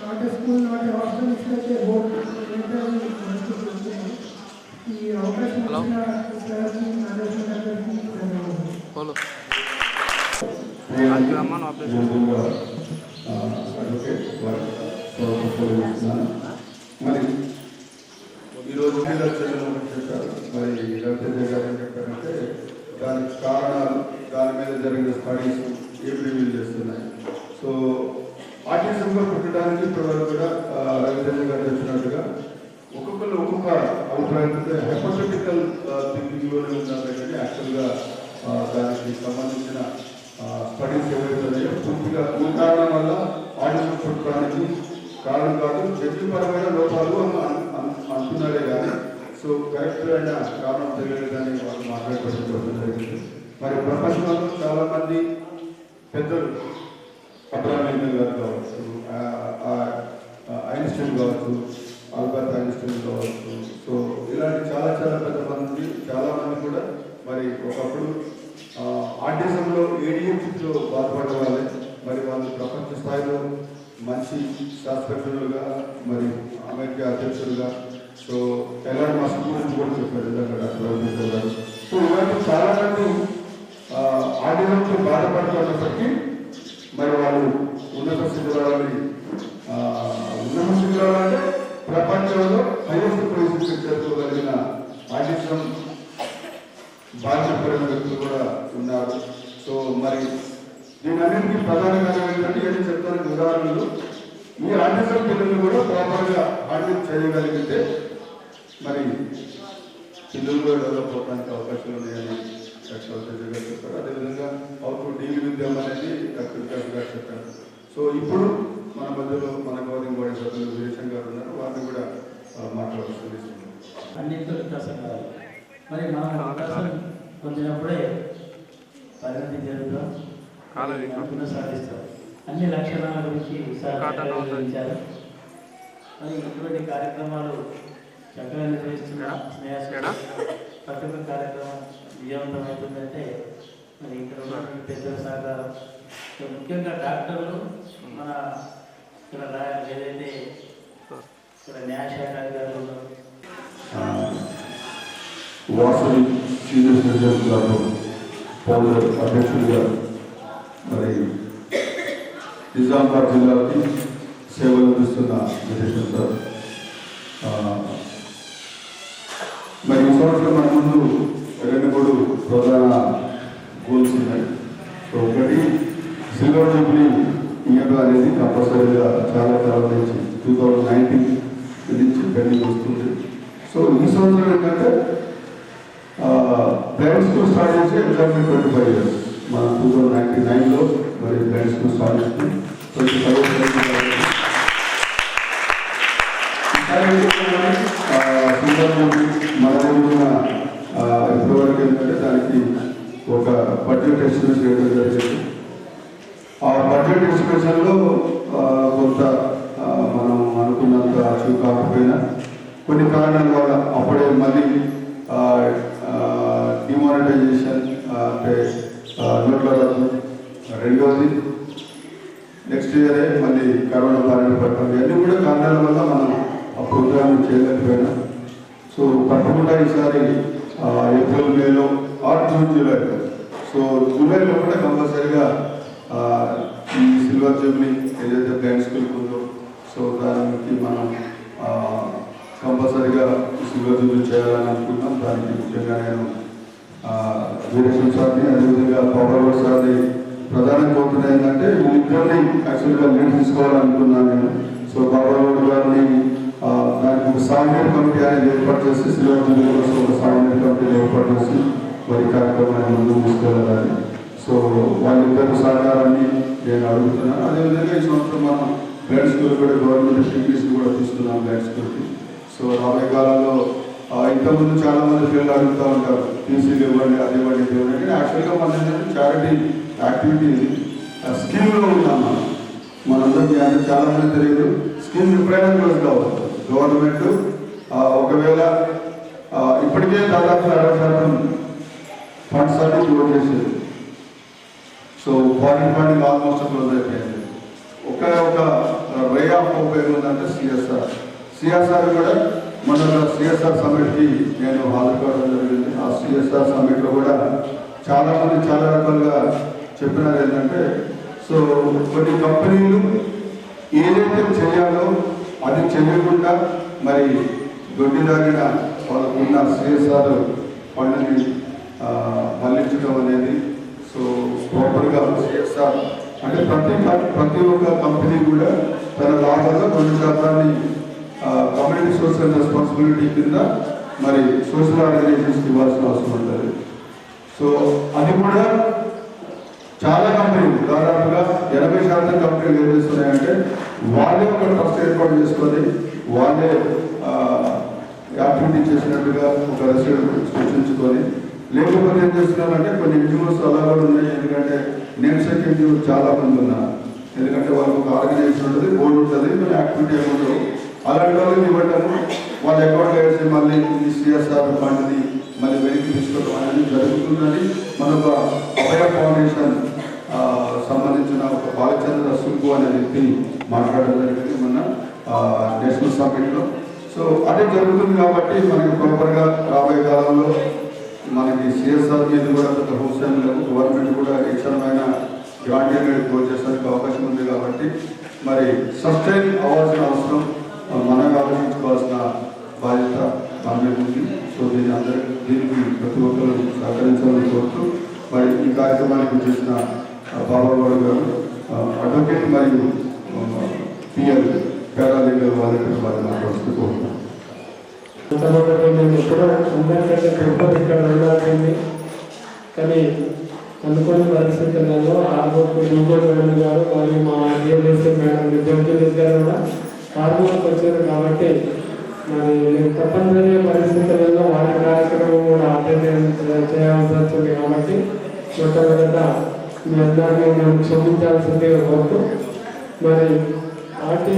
not a school, not a hostel, it's like A home. ఈ అవకాశం ఇచ్చిన సార్కి, మేనేజ్మెంట్ అందరికీ ధన్యవాదాలు. మరి ఈరోజు చెప్పారు. మరి రవితేజ గారు ఏం చెప్పారంటే దానికి కారణాలు, దాని మీద జరిగిన స్టడీస్ ఏం రివీల్ చేస్తున్నాయి. సో ఆర్టిజంగా పుట్టడానికి ఇప్పటివరకు కూడా రవితేజ గారు చెప్పినట్టుగా ఒక్కొక్కరు ఒక్కొక్క అభిప్రాయం హైపోథెటికల్ థింకింగ్లోనే ఉండాలి. కానీ యాక్చువల్గా దానికి సంబంధించిన స్టడీస్ ఏవైతున్నాయో పూర్తిగా ఈ కారణం వల్ల ఆటిజం పుట్టడానికి కారణం కాదు, జట్టుపరమైన లోపాలు అంటున్నారే కానీ సో కరెక్ట్ అయిన కారణం తెలియలేదని వాళ్ళు మాట్లాడుకోవడం జరిగింది. మరి ప్రపంచంలో చాలామంది పెద్దలు, అబ్రహాం లింకన్ గారు కావచ్చు, ఐన్స్టీన్ కావచ్చు, ఆల్బర్ట్ ఐన్స్టీన్ కావచ్చు, సో ఇలాంటి చాలా చాలా పెద్ద మంది చాలామంది కూడా మరి ఒకప్పుడు ఆర్టిజంలో ADHDలో బాధపడే వాళ్ళే. మరి వాళ్ళు ప్రపంచ స్థాయిలో మంచి శాస్త్రజ్ఞులుగా, మరి అమెరికా అధ్యక్షులుగా, సో ఎలాంటి మస్తు గురించి కూడా చెప్పారు డాక్టర్ గారు. సో ఇలాంటి చాలామంది ఆర్టిజంతో బాధపడుతున్నప్పటికీ మరి వాళ్ళు ఉన్నత స్థితిలో అంటే ప్రపంచంలో హైయెస్ట్ పొజిషన్ జరుపుకోగలిగిన ఆర్టిజం బాధ్యపడిన వ్యక్తులు కూడా ఉన్నారు. సో మరి దీనన్నింటికీ ప్రధాన కారణం ఏంటంటే ఏది చెప్తానికి ఉదాహరణలు, ఈ ఆర్టిజం పిల్లలు కూడా ప్రాపర్గా హ్యాండిల్ చేయగలిగితే మరి పిల్లలు కూడా డెవలప్ అవడానికి అవకాశాలు ఉన్నాయని డాక్టర్ తేజ గారు చెప్పారు. అదేవిధంగా how to deal with them అనేది డాక్టర్ వికాస్ గారు చెప్పారు. సో ఇప్పుడు మన మధ్యలో మన గవర్నింగ్ బాడీ సభ్యులు వీరేశం గారు ఉన్నారు, వారిని కూడా మాట్లాడుతుంది. అన్నింటితో వికాసం కావాలి. మరి మనం అవకాశం పొందినప్పుడే పరిణతి జరుగుతాం, అనుకున్న సాధిస్తాం. అన్ని లక్షణాల గురించి వివరించారు. మరి ఇటువంటి కార్యక్రమాలు చక్కగా నిర్వహిస్తున్న స్నేహ ప్రతి ఒక్క కార్యక్రమం విజయవంతం అవుతుందంటే మరి ఇక్కడ ఉన్న పెద్దల సహకారం, ముఖ్యంగా డాక్టర్లు మన ఇక్కడ ఏదైతే ఇక్కడ న్యాయశాఖ అధికారులు ఉన్నారు, వాసవి సీనియర్ సిటిజన్ క్లబ్ పౌరుల అధ్యక్షుడిగా మరి నిజామాబాద్ జిల్లాకి సేవలు అందిస్తున్న విశేషం సార్. మరి ఈ సంవత్సరం మన ముందు 2-3 ప్రధాన గోల్స్ ఉన్నాయి. సో ఒకటి సిల్వర్ జూబ్లీ ఇయర్ అనేది కంపల్సరీగా చాలా కాలం నుంచి 2019 నుంచి పెండింగ్ వస్తుంది. సో ఈ సంవత్సరం ఏంటంటే బ్లైండ్ స్కూల్ స్టార్ట్ చేసి ఎగ్జాక్ట్లీ 25 years. మన 2099లో మరి బ్లైండ్ స్కూల్ స్టార్ట్ చేసి 25 years మన రోజున ఇప్పటివరకు ఏంటంటే దానికి ఒక బడ్జెట్ ఎస్టిమేషన్ చేయడం జరిగింది. ఆ బడ్జెట్ ఎస్టిమేషన్లో కొంత మనం అనుకున్నంత అచీవ్ కాకపోయినా కొన్ని కారణాల వల్ల అప్పుడే మళ్ళీ డిమానిటైజేషన్ అంటే నోట్ల రద్దు, రెండవది నెక్స్ట్ ఇయరే మళ్ళీ కరోనా బారిన పడటం, ఇవన్నీ కూడా కారణాల వల్ల మనం ఆ ప్రోగ్రామ్ చేయలేకపోయినా. సో తప్పకుండా ఈసారి ఏప్రిల్ మేలో ఆర్ జూన్ జూలైలో, సో జూలైలో కూడా కంపల్సరీగా ఈ సిల్వర్ జూబ్లీ ఏదైతే బ్లైండ్ స్కూల్ ఉందో సో దానికి మనం కంపల్సరీగా సిల్వర్ జూబ్లీ చేయాలని అనుకుంటున్నాం. దానికి ముఖ్యంగా నేను వీరేశ్వర్ సార్ని అదేవిధంగా బాబాగౌడ్ సార్ని ప్రధానంగా కోరుతున్నది ఏంటంటే వీళ్ళిద్దరిని యాక్చువల్గా లీడ్ తీసుకోవాలనుకున్నాను నేను. సో బాబాగౌడ్ గారిని దానికి ఒక సామాన్య కమిటీ అనేది ఏర్పాటు చేసి సిల్వర్ జూబ్లీ కోసం ఒక సామాన్య కమిటీని ఏర్పాటు చేసి మరి కార్యక్రమాన్ని ముందుకు తీసుకెళ్ళాలని, సో వాళ్ళిద్దరు సహకారాన్ని నేను అడుగుతున్నాను. అదేవిధంగా ఈ సంవత్సరం మనం బ్లైండ్ స్కూల్ కూడా గవర్నమెంట్ ఇంగ్లీష్ కూడా తీసుకున్నాం బ్లైండ్ స్కూల్కి. సో రాబోయే కాలంలో ఇంతకుముందు చాలా మంది పిల్లలు అడుగుతూ ఉంటారు టీసీలు ఇవ్వండి, అది ఇవ్వండి, ఇది ఇవ్వండి. కానీ యాక్చువల్గా మన ఏంటంటే చారిటీ యాక్టివిటీ స్కీమ్లో ఉన్నాం మనం. మనందరికీ అంటే చాలా మంది తెలియదు. స్కీమ్ ఎప్పుడైనా క్లోజ్ కావచ్చు. గవర్నమెంట్ ఒకవేళ ఇప్పటికే దాదాపు 60% ఫండ్స్ అన్ని క్లోజ్ చేసేది. So foreign funding almost close అయిపోయింది. ఒక రే ఆఫ్ ఉపయోగం ఉందంటే సిఎస్ఆర్ కూడా మన సిఎస్ఆర్ సమ్మిట్కి నేను హాజరు కావడం జరిగింది. ఆ సిఎస్ఆర్ సమ్మిట్లో కూడా చాలామంది చాలా రకాలుగా చెప్పినారు ఏంటంటే, సో కొన్ని కంపెనీలు ఏదైతే చేయాలో అది చేయకుండా మరి దొడ్డి దాగిన వాళ్ళకున్న సిఎస్ఆర్ ఫండ్ని మళ్లించడం అనేది, సో ప్రాపర్గా సిఎస్ఆర్ అంటే ప్రతి ఒక్క కంపెనీ కూడా తన లాభంలో 2% కమ్యూనిటీ సోషల్ రెస్పాన్సిబిలిటీ కింద మరి సోషల్ ఆర్గనైజేషన్స్కి ఇవ్వాల్సిన అవసరం ఉంటుంది. సో అది కూడా చాలా కంపెనీలు దాదాపుగా 80% కంపెనీలు ఏం చేస్తున్నాయంటే వాళ్ళే ఒక ట్రస్ట్ ఏర్పాటు చేసుకొని వాళ్ళే యాక్టివిటీ చేసినట్టుగా ఒక రసీదు సృష్టించుకొని, లేకపోతే ఏం చేస్తున్నారంటే కొన్ని ఎన్జిఓస్ అలా కూడా ఉన్నాయి. ఎందుకంటే నేమ్సేక్ ఎన్జిఓ చాలా మంది ఉన్నారు. ఎందుకంటే వాళ్ళకి ఒక ఆర్గనైజేషన్ ఉంటుంది, బోర్డు ఉంటుంది, కొన్ని యాక్టివిటీ ఏముండవు. అలాంటి వాళ్ళకి ఇవ్వటము, వాళ్ళ అకౌంట్లో వేసి మళ్ళీ ఈ సిఎస్ఆర్ ఫండ్ని మళ్ళీ వెనక్కి తీసుకోవడం అనేది జరుగుతుందని మనకు అభయ ఫౌండేషన్ సంబంధించిన ఒక బాలచంద్ర సుబ్బు అనే వ్యక్తి మాట్లాడడం జరిగింది మన నేషనల్ సమ్మిట్లో. సో అదే జరుగుతుంది కాబట్టి మనకి ప్రాపర్గా రాబోయే కాలంలో మనకి సిఎస్ఆర్ మీద కూడా పెద్ద హోస్టల్ లేదు. గవర్నమెంట్ కూడా ఇచ్చమైన గ్రాంట్ అనేది క్లోజ్ చేసడానికి అవకాశం ఉంది. కాబట్టి మరి సస్టైన్ అవ్వాల్సిన అవసరం మనకు ఆలోచించుకోవాల్సిన బాధ్యత మన మీద ఉంది. సో దీనికి ప్రతి ఒక్కరు సహకరించాలని కోరుతూ మరి ఈ కార్యక్రమానికి చేసిన బాబాగౌడ్ గారు అడ్వకేట్ మరియు పిఎల్ పారాలీగల్ వాలంటీర్ వారిని మాట్లాడుతూ కోరుతున్నాను. మేము ఎప్పుడో అందరికంటే తిరుపతి ఇక్కడ ఉండాల్సింది, కానీ అనుకోని పరిస్థితులలో ఆర్మూర్కు డీజే మేడం గారు మరియు మా డిఎల్ఎస్ఏ మేడం విద్యార్థులు ఇద్దరు కూడా ఆర్మూర్కి వచ్చారు. కాబట్టి మరి తప్పనిసరి పరిస్థితులలో వారి కార్యక్రమం కూడా అటెండ్ చేయాల్సి వచ్చింది. కాబట్టి మొట్టమొదట మీ అందరినీ మేము క్షమించాల్సిందిగా కోరుతూ మరి పార్టీ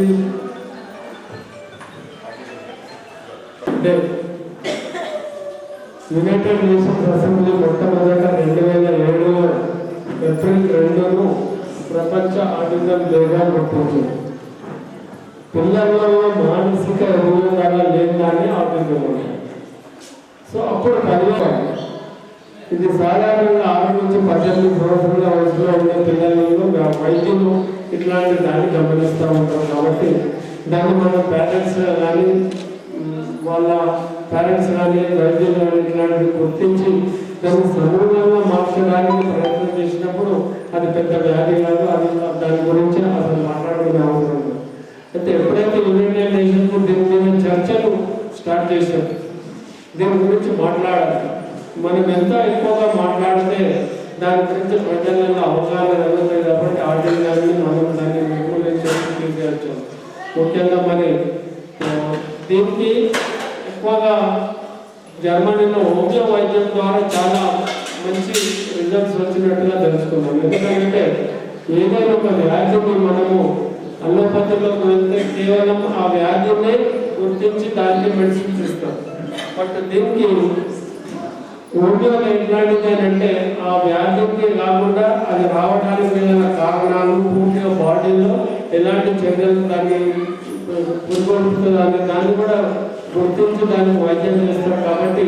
యునైటెడ్ నేషన్స్ అసెంబ్లీ మొట్టమొదట 2007 ఏప్రిల్ 2 ప్రపంచ ఆటిజం డేగా గుర్తించింది. పిల్లలలో మానసిక ఎదుగుదల లేదని ఆటిజం ఉంది. సో అప్పుడు కలిగాలి. ఇది సాధారణంగా 6 నుంచి 18 సంవత్సరాల వయసులో ఉండే పిల్లలలో వైద్యులు ఇట్లాంటి దాన్ని గమనిస్తూ ఉంటారు. కాబట్టి దాన్ని మనం పేరెంట్స్ కానీ వాళ్ళ పేరెంట్స్ కానీ వైద్యులు కానీ ఇట్లాంటివి గుర్తించి దాన్ని సమూలంగా మార్చడానికి ప్రయత్నం చేసినప్పుడు అది పెద్ద వ్యాధి కాదు, అది దాని గురించి అసలు మాట్లాడుకునే అవసరం లేదు. అయితే ఎప్పుడైతే యునైటెడ్ నేషన్స్ దీని మీద చర్చలు స్టార్ట్ చేశారు, దీని గురించి మాట్లాడాలి, మనం ఎంత ఎక్కువగా మాట్లాడితే దాని గురించి ప్రజలలో అవగాహన కలుగుతాయి. కాబట్టి ఆటలు మనం దాన్ని నిర్మూలించేసి తీసేయచ్చు. ముఖ్యంగా మరి దీనికి ఎక్కువగా జర్మనీలో హోమియో వైద్యం ద్వారా చాలా మంచి రిజల్ట్స్ వచ్చినట్టుగా తెలుసుకున్నాం. ఎందుకంటే ఏదైనా ఒక వ్యాధిని మనము అల్లోపతిలోకి వెళ్తే కేవలం ఆ వ్యాధిని గుర్తించి దానికి మెడిసిన్స్ ఇస్తాం. బట్ దీనికి హోమియోలో ఎట్లాంటిది అంటే ఆ వ్యాధికి కాకుండా అది రావడానికి ఏదైనా కారణాలు, పూర్తిగా బాడీలో ఎలాంటి చర్యలు దాన్ని పురుగొల్పుతుంది దాన్ని కూడా గుర్తించి దానికి వైద్యం చేస్తారు. కాబట్టి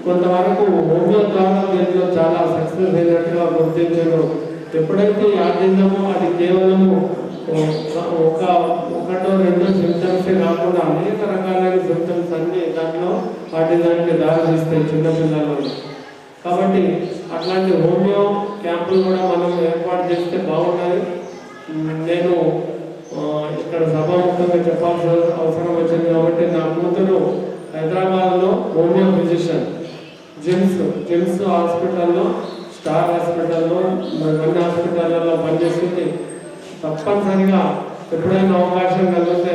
కొంతవరకు హోమియో ద్వారా దీంట్లో చాలా సక్సెస్ అయినట్టుగా గుర్తించారు. ఎప్పుడైతే ఆర్టిజమో అది కేవలము ఒకటో రెండో సిమ్టమ్సే కాకుండా అనేక రకాలైన సిమ్టమ్స్ అన్ని దాంట్లో ఆర్టిజానికి దారితీస్తాయి చిన్నపిల్లల్లో. కాబట్టి అట్లాంటి హోమియో క్యాంపులు కూడా మనం ఏర్పాటు చేస్తే బాగుంటుంది. నేను ఇక్కడ సభాముఖంగా చెప్పాల్సిన అవసరం వచ్చింది కాబట్టి నా కూతురు హైదరాబాద్లో హోమియో ఫిజిషియన్ జిమ్స్ హాస్పిటల్లో, స్టార్ హాస్పిటల్లో, అన్ని హాస్పిటల్లో పనిచేస్తుంది. తప్పనిసరిగా ఎప్పుడైనా అవకాశం కలిగితే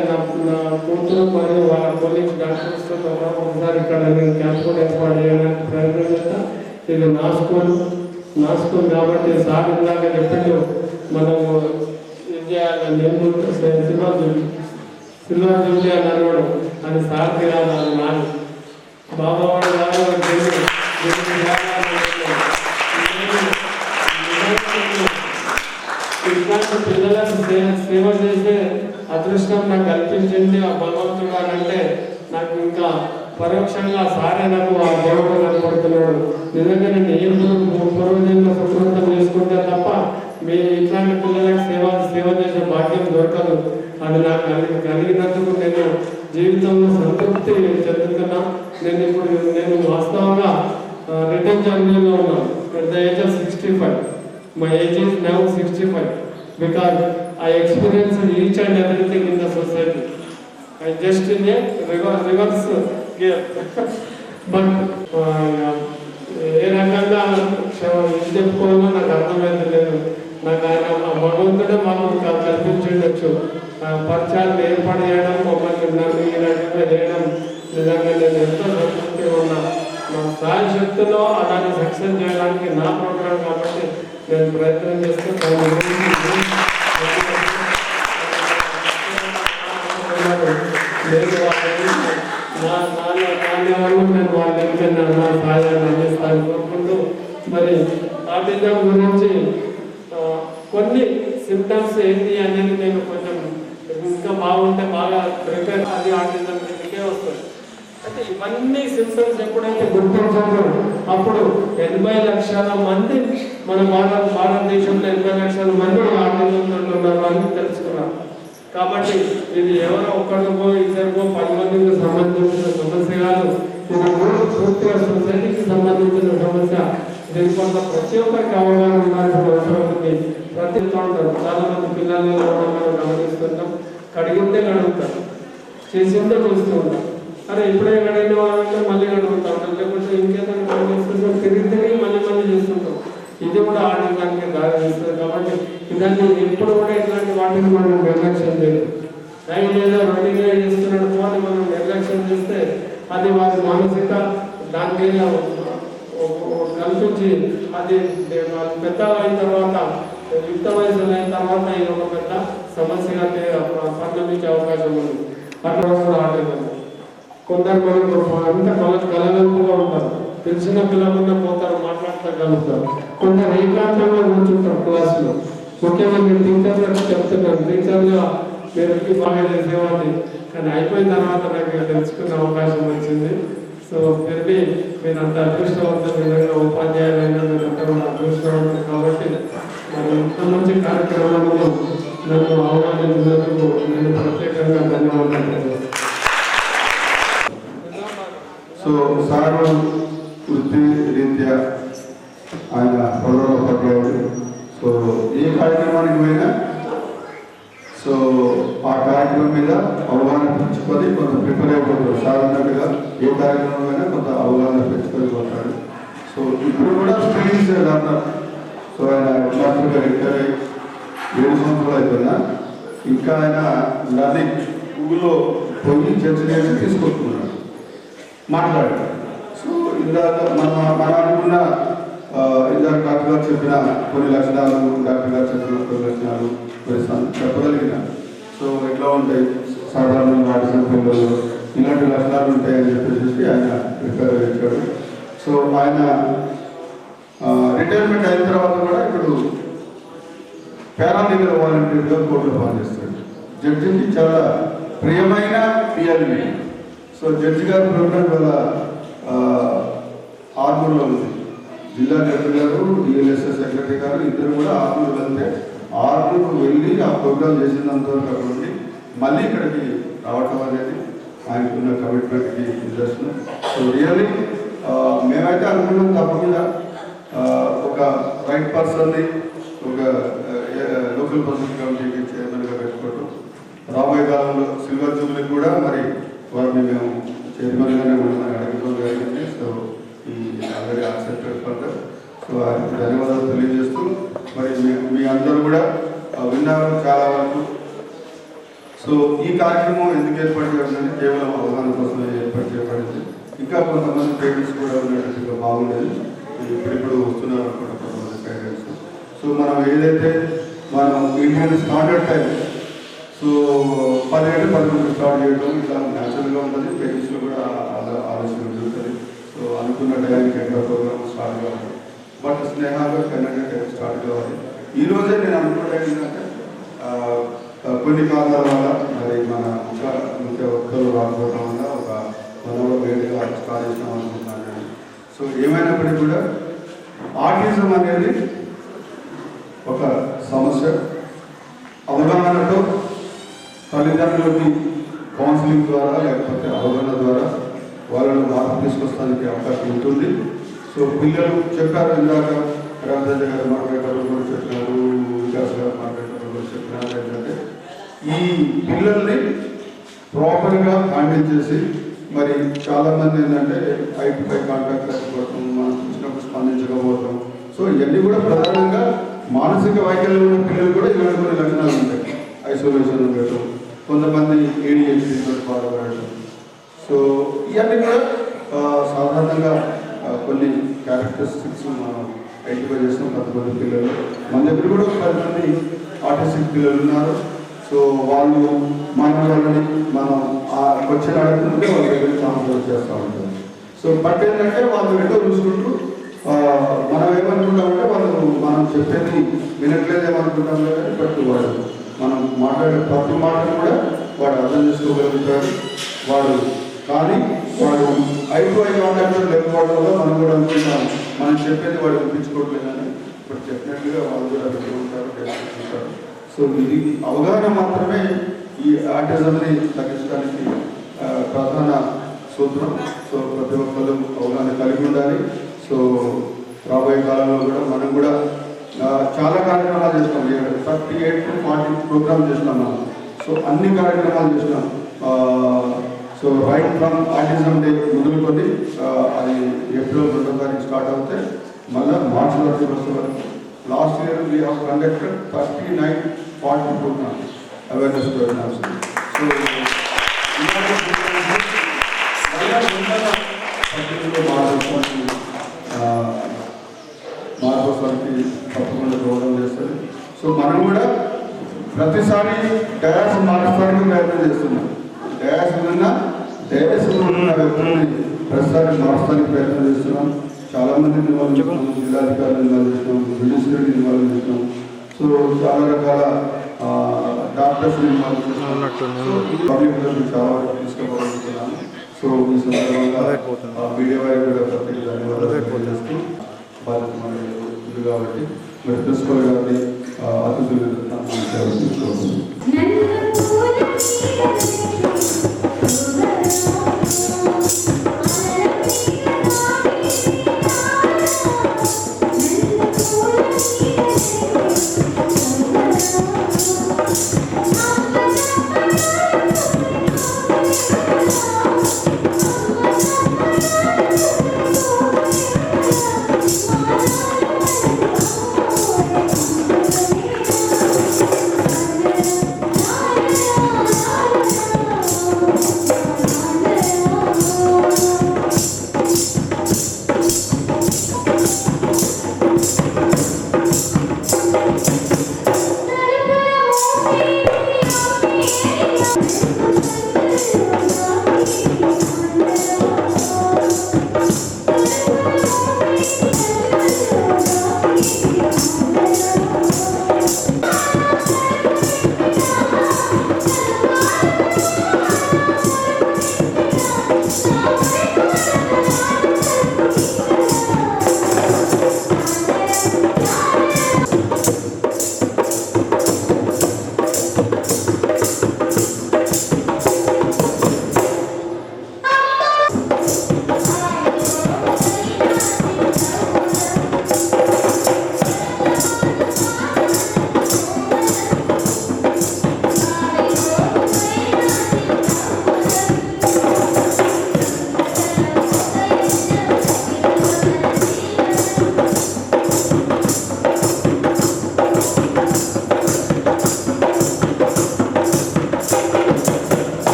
నా కూతురు మరియు వాళ్ళ కొలీగ్స్ డాక్టర్స్తో ఒకసారి ఇక్కడ నేను క్యాంప్ కూడా ఏర్పాటు చేయడానికి ప్రయత్నం చేస్తాను. ఇది నా స్కూల్ కాబట్టి సార్ ఇందాక చెప్పినట్టు మనము ఇది చేయాలి. నేను సిల్వర్ జూబ్లీ అని అన్నాడు, అది సార్కి రాదు, అది నాది. బాబావాడు కాదు ఇట్లాంటి పిల్లలకు సేవ చేసే అదృష్టం నాకు కల్పించింది ఆ భగవంతుడు అని అంటే నాకు ఇంకా పరోక్షంగా సారే నాకు ఆ దేవుడు కనపడుతున్నాడు. నిజంగా నేను ఏం పూర్వజన్మ సుకృతం చేసుకుంటే తప్ప మీ ఇట్లాంటి పిల్లలకు సేవ చేసే భాగ్యం దొరకదు. అది నాకు కలిగినందుకు నేను జీవితంలో సంతృప్తి చెందుతున్నా. నేను వాస్తవంగా రిటర్న్ జర్నీలో ఉన్నాను. at the age of 65. My age is now 65 because I experienced each and everything in the society. I just in a reverse gear. But ఏ రకంగా చెప్పుకోవాలో నాకు అర్థమైతే లేదు. నాకు ఆయన భగవంతుడే మాకు కల్పించుండొచ్చు. పరిచయాలు ఏర్పాటు చేయడం, మమ్మల్ని ఈ రకంగా చేయడం నిజంగా నేను ఎంతో సంతృప్తిగా ఉన్నా. నా సాయ శక్తిలో అలానే సక్సెస్ చేయడానికి నా ప్రోగ్రామ్ కాబట్టి నేను ప్రయత్నం చేస్తే నేను వాళ్ళకి నా సహాయాన్ని అందిస్తాను కోరుకుంటూ, మరి ఆర్టిజం గురించి కొన్ని సిమ్టమ్స్ ఏంటి అనేది నేను కొంచెం ఇంకా బాగుంటే బాగా ప్రిపేర్, అది ఆర్టిజం కిందకే వస్తుంది. అంటే ఇవన్నీ సిమ్టమ్స్ ఎప్పుడైతే గుర్తించారో అప్పుడు 80 లక్షల మంది మన భారతదేశంలో 80 లక్షల మంది ఆర్టిజంలో ఉన్నారు అని తెలుసుకున్నారు. కాబట్టి ఇది ఎవరో ఒక్కరికో ఇద్దరికో 10 మందికి సంబంధించిన సమస్య కాదు. ఇది పూర్తిగా సొసైటీకి సంబంధించిన సమస్య. దీని కొంత ప్రతి ఒక్కరికి అవగాహన ఉండాల్సిన అవసరం ఉంది. ప్రతి ఉంటారు చాలా మంది పిల్లలు మనం గమనిస్తుంటాం. కడిగితే కడుగుతారు, చేసిందే చూస్తూ ఉంటాం. అరే ఇప్పుడే కడిగిన వాళ్ళంటే మళ్ళీ కడుగుతాం, లేకపోతే ఇంకేదైనా పని చేస్తుంటాం, తిరిగి మళ్ళీ చేస్తుంటాం. ఇది కూడా ఆడడానికి దారి తీస్తుంది. కాబట్టి ఇదాన్ని ఎప్పుడు కూడా ఇట్లాంటి వాటిని మనం నిర్లక్ష్యం చేయదు. నైట్ ఏదో రొటీన్గా చేస్తున్నాడు పోని మనం నిర్లక్ష్యం చేస్తే అది వారి మానసిక దాని మీద కల్పించి అది పెద్దగా అయిన తర్వాత యుక్త వయసు అయిన తర్వాత ఇది ఒక పెద్ద సమస్యగా పరిణమించే అవకాశం ఉంది. అట్లా కూడా ఆటలు కొందరు మనకు అంత కలగలుపుగా ఉంటారు, తెలిసిన పిల్లకుండా పోతారు, మాట్లాడగలుగుతారు. కొందరు ఏకాంతంగా కూర్చుంటారు క్లాసులో. ముఖ్యంగా నేను టీచర్లకు చెప్తున్నాను, టీచర్గా మీరు బాగా చేసేవాడిని, కానీ అయిపోయిన తర్వాత నాకు తెలుసుకునే అవకాశం వచ్చింది. సో తిరిగి మీరు అంత అదృష్టవంతమైన ఉపాధ్యాయులైనా మీరు అంతా అదృష్టవంతులు. కాబట్టి మరి ఇంత మంచి కార్యక్రమాలను నన్ను ఆహ్వానించినందుకు నేను ప్రత్యేకంగా ధన్యవాదాలు. సో సార్ వృత్తి వెంకయ్య, ఆయన పొడవలో పడ్డాడు. సో ఏ కార్యక్రమానికి పోయినా సో ఆ కార్యక్రమం మీద అవగాహన పెంచుకొని కొంత ప్రిపేర్ అయిపోతాడు. సాధారణంగా ఏ కార్యక్రమం అయినా కొంత అవగాహన పెంచుకొని పోతాడు. సో ఇప్పుడు కూడా స్టడీస్ అన్నారు. సో ఆయన డాక్టర్గా రిటైర్ అయ్యి 7 సంవత్సరాలు అయిపోయినా ఇంకా ఆయన లర్నింగ్ గూగుల్లో పోయి చర్చ చేసి తీసుకొస్తున్నాడు, మాట్లాడాడు. సో ఇందాక మనం అనుకున్న ఇందాక డాక్టర్ గారు చెప్పిన కొన్ని లక్షణాలు, డాక్టర్ గారు చెప్పిన కొన్ని లక్షణాలు చెప్పగలిగిన సో ఎట్లా ఉంటాయి సాధారణంగా ఆడిసిన పిల్లలు ఇలాంటి లక్షణాలు ఉంటాయని చెప్పేసి ఆయన ప్రిపేర్ చేశాడు. సో ఆయన రిటైర్మెంట్ అయిన తర్వాత కూడా ఇప్పుడు పారాలీగల్ వాలంటీర్గా కోర్టులో పనిచేస్తాడు. జడ్జికి చాలా ప్రియమైన పిఎల్వి. సో జడ్జి గారి ప్రోగ్రాం వల్ల ఆర్మూర్లో ఉంది. జిల్లా జడ్జి గారు, డిఎల్ఎస్ఎస్ సెక్రటరీ గారు ఇద్దరు కూడా ఆర్మూర్ వెళ్తే ఆర్మూర్ వెళ్ళి ఆ ప్రోగ్రాం చేసినంత వరకు ఉండి మళ్ళీ ఇక్కడికి రావటం అనేది ఆయనకున్న కమిట్మెంట్కి నిదర్శనం. సో రియల్లీ మేమైతే అనుకున్నాం తప్పకుండా ఒక రైట్ పర్సన్ని ఒక లోకల్ పర్సన్ కమిటీకి చైర్మన్గా పెట్టుకోవటం, రాబోయే కాలంలో సిల్వర్ జూబ్లీ కూడా మరి వారిని మేము చైర్మన్గానే ఉండమని అడగడం జరిగింది. సో ఈ ఆల్రెడీ యాక్సెప్టెడ్ ఫర్దర్. సో ఆయనకు ధన్యవాదాలు తెలియజేస్తూ మరి మీ అందరూ కూడా విన్నారు చాలా వరకు. సో ఈ కార్యక్రమం ఎందుకు ఏర్పాటు చేయాలంటే కేవలం అవగాహన కోసమే ఏర్పాటు చేయబడింది. ఇంకా కొంతమంది పేరెంట్స్ కూడా ఉన్నట్టుగా బాగుండేది. ఇప్పుడు వస్తున్నారు అనుకుంటా కొంతమంది పేరెంట్స్. సో మనం ఏదైతే మనం Indian standard time so 10-11 start చేయడం ఇట్లా న్యాచురల్గా ఉంటుంది. పేరెంట్స్లో కూడా ఆలోచన జరుగుతుంది. సో అనుకున్న టైంకి ఎట్లా ప్రోగ్రామ్ స్టార్ట్ కావాలి, బట్ స్నేహాగా కన్నడ టైం స్టార్ట్ కావాలి. ఈరోజే నేను అనుకున్నది ఏంటంటే కొన్ని కారణాల వల్ల మరి మన ముఖ్య వక్తలు రాకపోవడం వల్ల ఒక మనలో వేడిగా స్టార్ట్ చేసినాం అనుకుంటున్నాను. సో ఏమైనప్పటికీ కూడా ఆటిజం అనేది ఒక సమస్య. అవగాహనతో తల్లిదండ్రులకి కౌన్సిలింగ్ ద్వారా లేకపోతే అవగాహన ద్వారా వాళ్ళను మార్పు తీసుకొస్తానికి అవకాశం ఉంటుంది. సో పిల్లలు చెప్పారు, ఇందాక రామరాజ గారు మాట్లాడేటప్పుడు కూడా చెప్పినారు, వికాస్ గారు మాట్లాడేటప్పుడు కూడా చెప్పినారు. ఏంటంటే ఈ పిల్లల్ని ప్రాపర్గా హ్యాండిల్ చేసి మరి చాలామంది ఏంటంటే ఐ కాంటాక్ట్ లేకపోవడం, మనం చూసినప్పుడు స్పందించకపోవడం. సో ఇవన్నీ కూడా ప్రధానంగా మానసిక వైకల్యం ఉన్న పిల్లలు కూడా ఇలాంటి కొన్ని లక్షణాలు ఉంటాయి. ఐసోలేషన్ ఉండటం, కొంతమంది ADHD బాధపడటం. సో ఇవన్నీ కూడా సాధారణంగా కొన్ని క్యారెక్టరిస్టిక్స్ మనం ఐడెంటిఫై చేస్తాం. కొంతమంది పిల్లలు మన దగ్గర కూడా 10 మంది ఆటిస్టిక్ పిల్లలు ఉన్నారు. సో వాళ్ళు వాళ్ళని మనం ఆ క్వశ్చన్ అడుగుతుంటే వాళ్ళ దగ్గర ట్రాన్స్ఫర్ చేస్తూ ఉంటాం. సో బట్ ఏంటంటే వాళ్ళు రెండో చూసుకుంటూ మనం ఏమనుకుంటామంటే వాళ్ళు మనం చెప్పేది వినట్లేదేమనుకుంటాం కానీ బట్ వాడు మనం మాట్లాడే ప్రతి మాటను కూడా వాడు అర్థం చేసుకోగలుగుతాడు. వాడు కానీ వాడు ఐ కాంటాక్ట్ లేకపోవడం వల్ల మనం కూడా అనుకుంటాం మనం చెప్పేది వాడు వినిపించుకోవట్లేదని. ఇప్పుడు డెఫినెట్గా వాళ్ళు కూడా అడుగుతుంటారు, తెలుసుకుంటారు. సో ఇది అవగాహన మాత్రమే ఈ ఆటిజంని తగ్గించడానికి ప్రధాన సూత్రం. సో ప్రతి ఒక్కరు అవగాహన కలిగి ఉండాలి. సో రాబోయే కాలంలో కూడా మనం కూడా చాలా కార్యక్రమాలు చేస్తాం. 38 to 40 ప్రోగ్రామ్ చేసినాం మనం. సో అన్ని కార్యక్రమాలు చేసినాం. So right from autism day మొదలుకొని అది ఏప్రిల్ 2వ తారీఖు స్టార్ట్ అవుతే మళ్ళీ మార్చ్ 31 వరకు. Last year we have conducted 39-40 programmes, awareness programmes. So మార్పుకి తప్పకుండా గౌరవం చేస్తుంది. సో మనం కూడా ప్రతిసారి డయాస్ మార్చడానికి ప్రయత్నం చేస్తున్నాం. డయాస్ ఉన్న వ్యక్తుల్ని ప్రతిసారి మార్చడానికి ప్రయత్నం చేస్తున్నాం. చాలామంది ఇన్వాల్వ్ చేస్తున్నాం, జిల్లాధికారులు ఇన్వాల్వ్ చేస్తున్నాం, జ్యుడిషియరీ ఇన్వాల్వ్ చేస్తున్నాం. సో చాలా రకాల డాక్టర్స్ ఇన్వాల్వ్ చేస్తున్నాం. పబ్లిక్ చాలా తీసుకోవాలనుకుంటున్నాను. సో ఈ సందర్భంగా మీడియా వారికి కూడా ప్రత్యేక ధన్యవాదాలు చేస్తూ ఇది కాబట్టి మరి ప్రిన్సిపల్ గారిని అతిథులు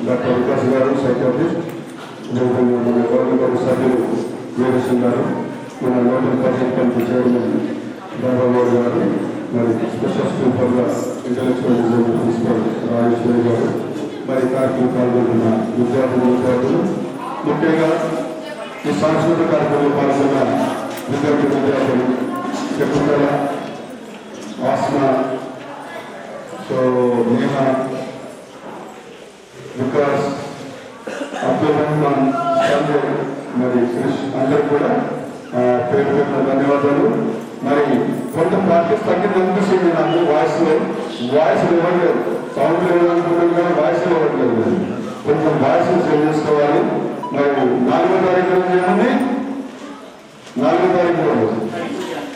డాక్టర్ వికాస్ గారు సైకాట్రిస్ట్, మన గవర్నమెంట్ సభ్యులు వీరేశం గారు, మన local public committee chairman Babagoud గారు, మరి special school for intellectual design principal Rajeshwari గారు, మరి కార్యక్రమం పాల్గొంటున్న విద్యార్థులు, ముఖ్యంగా ఈ సాంస్కృతిక కార్యక్రమంలో పాల్గొన్న విద్యార్థులు చెప్పుకోల ఆస్మా, సో నేహా, వికాస్, అబ్దుల్ రహమాన్, సంజయ్, మరి క్రిష్ అందరూ కూడా పేరు పేరున ధన్యవాదాలు. మరి కొంత ప్రాక్టీస్ తగ్గిందనిపిస్తుంది నాకు వాయిస్ ఇవ్వట్లేదు, సౌండ్ లేదనుకుంటున్నాం కానీ వాయిస్ ఇవ్వట్లేదు. కొంచెం వాయిస్ చేంజ్ చేసుకోవాలి. మరి 4వ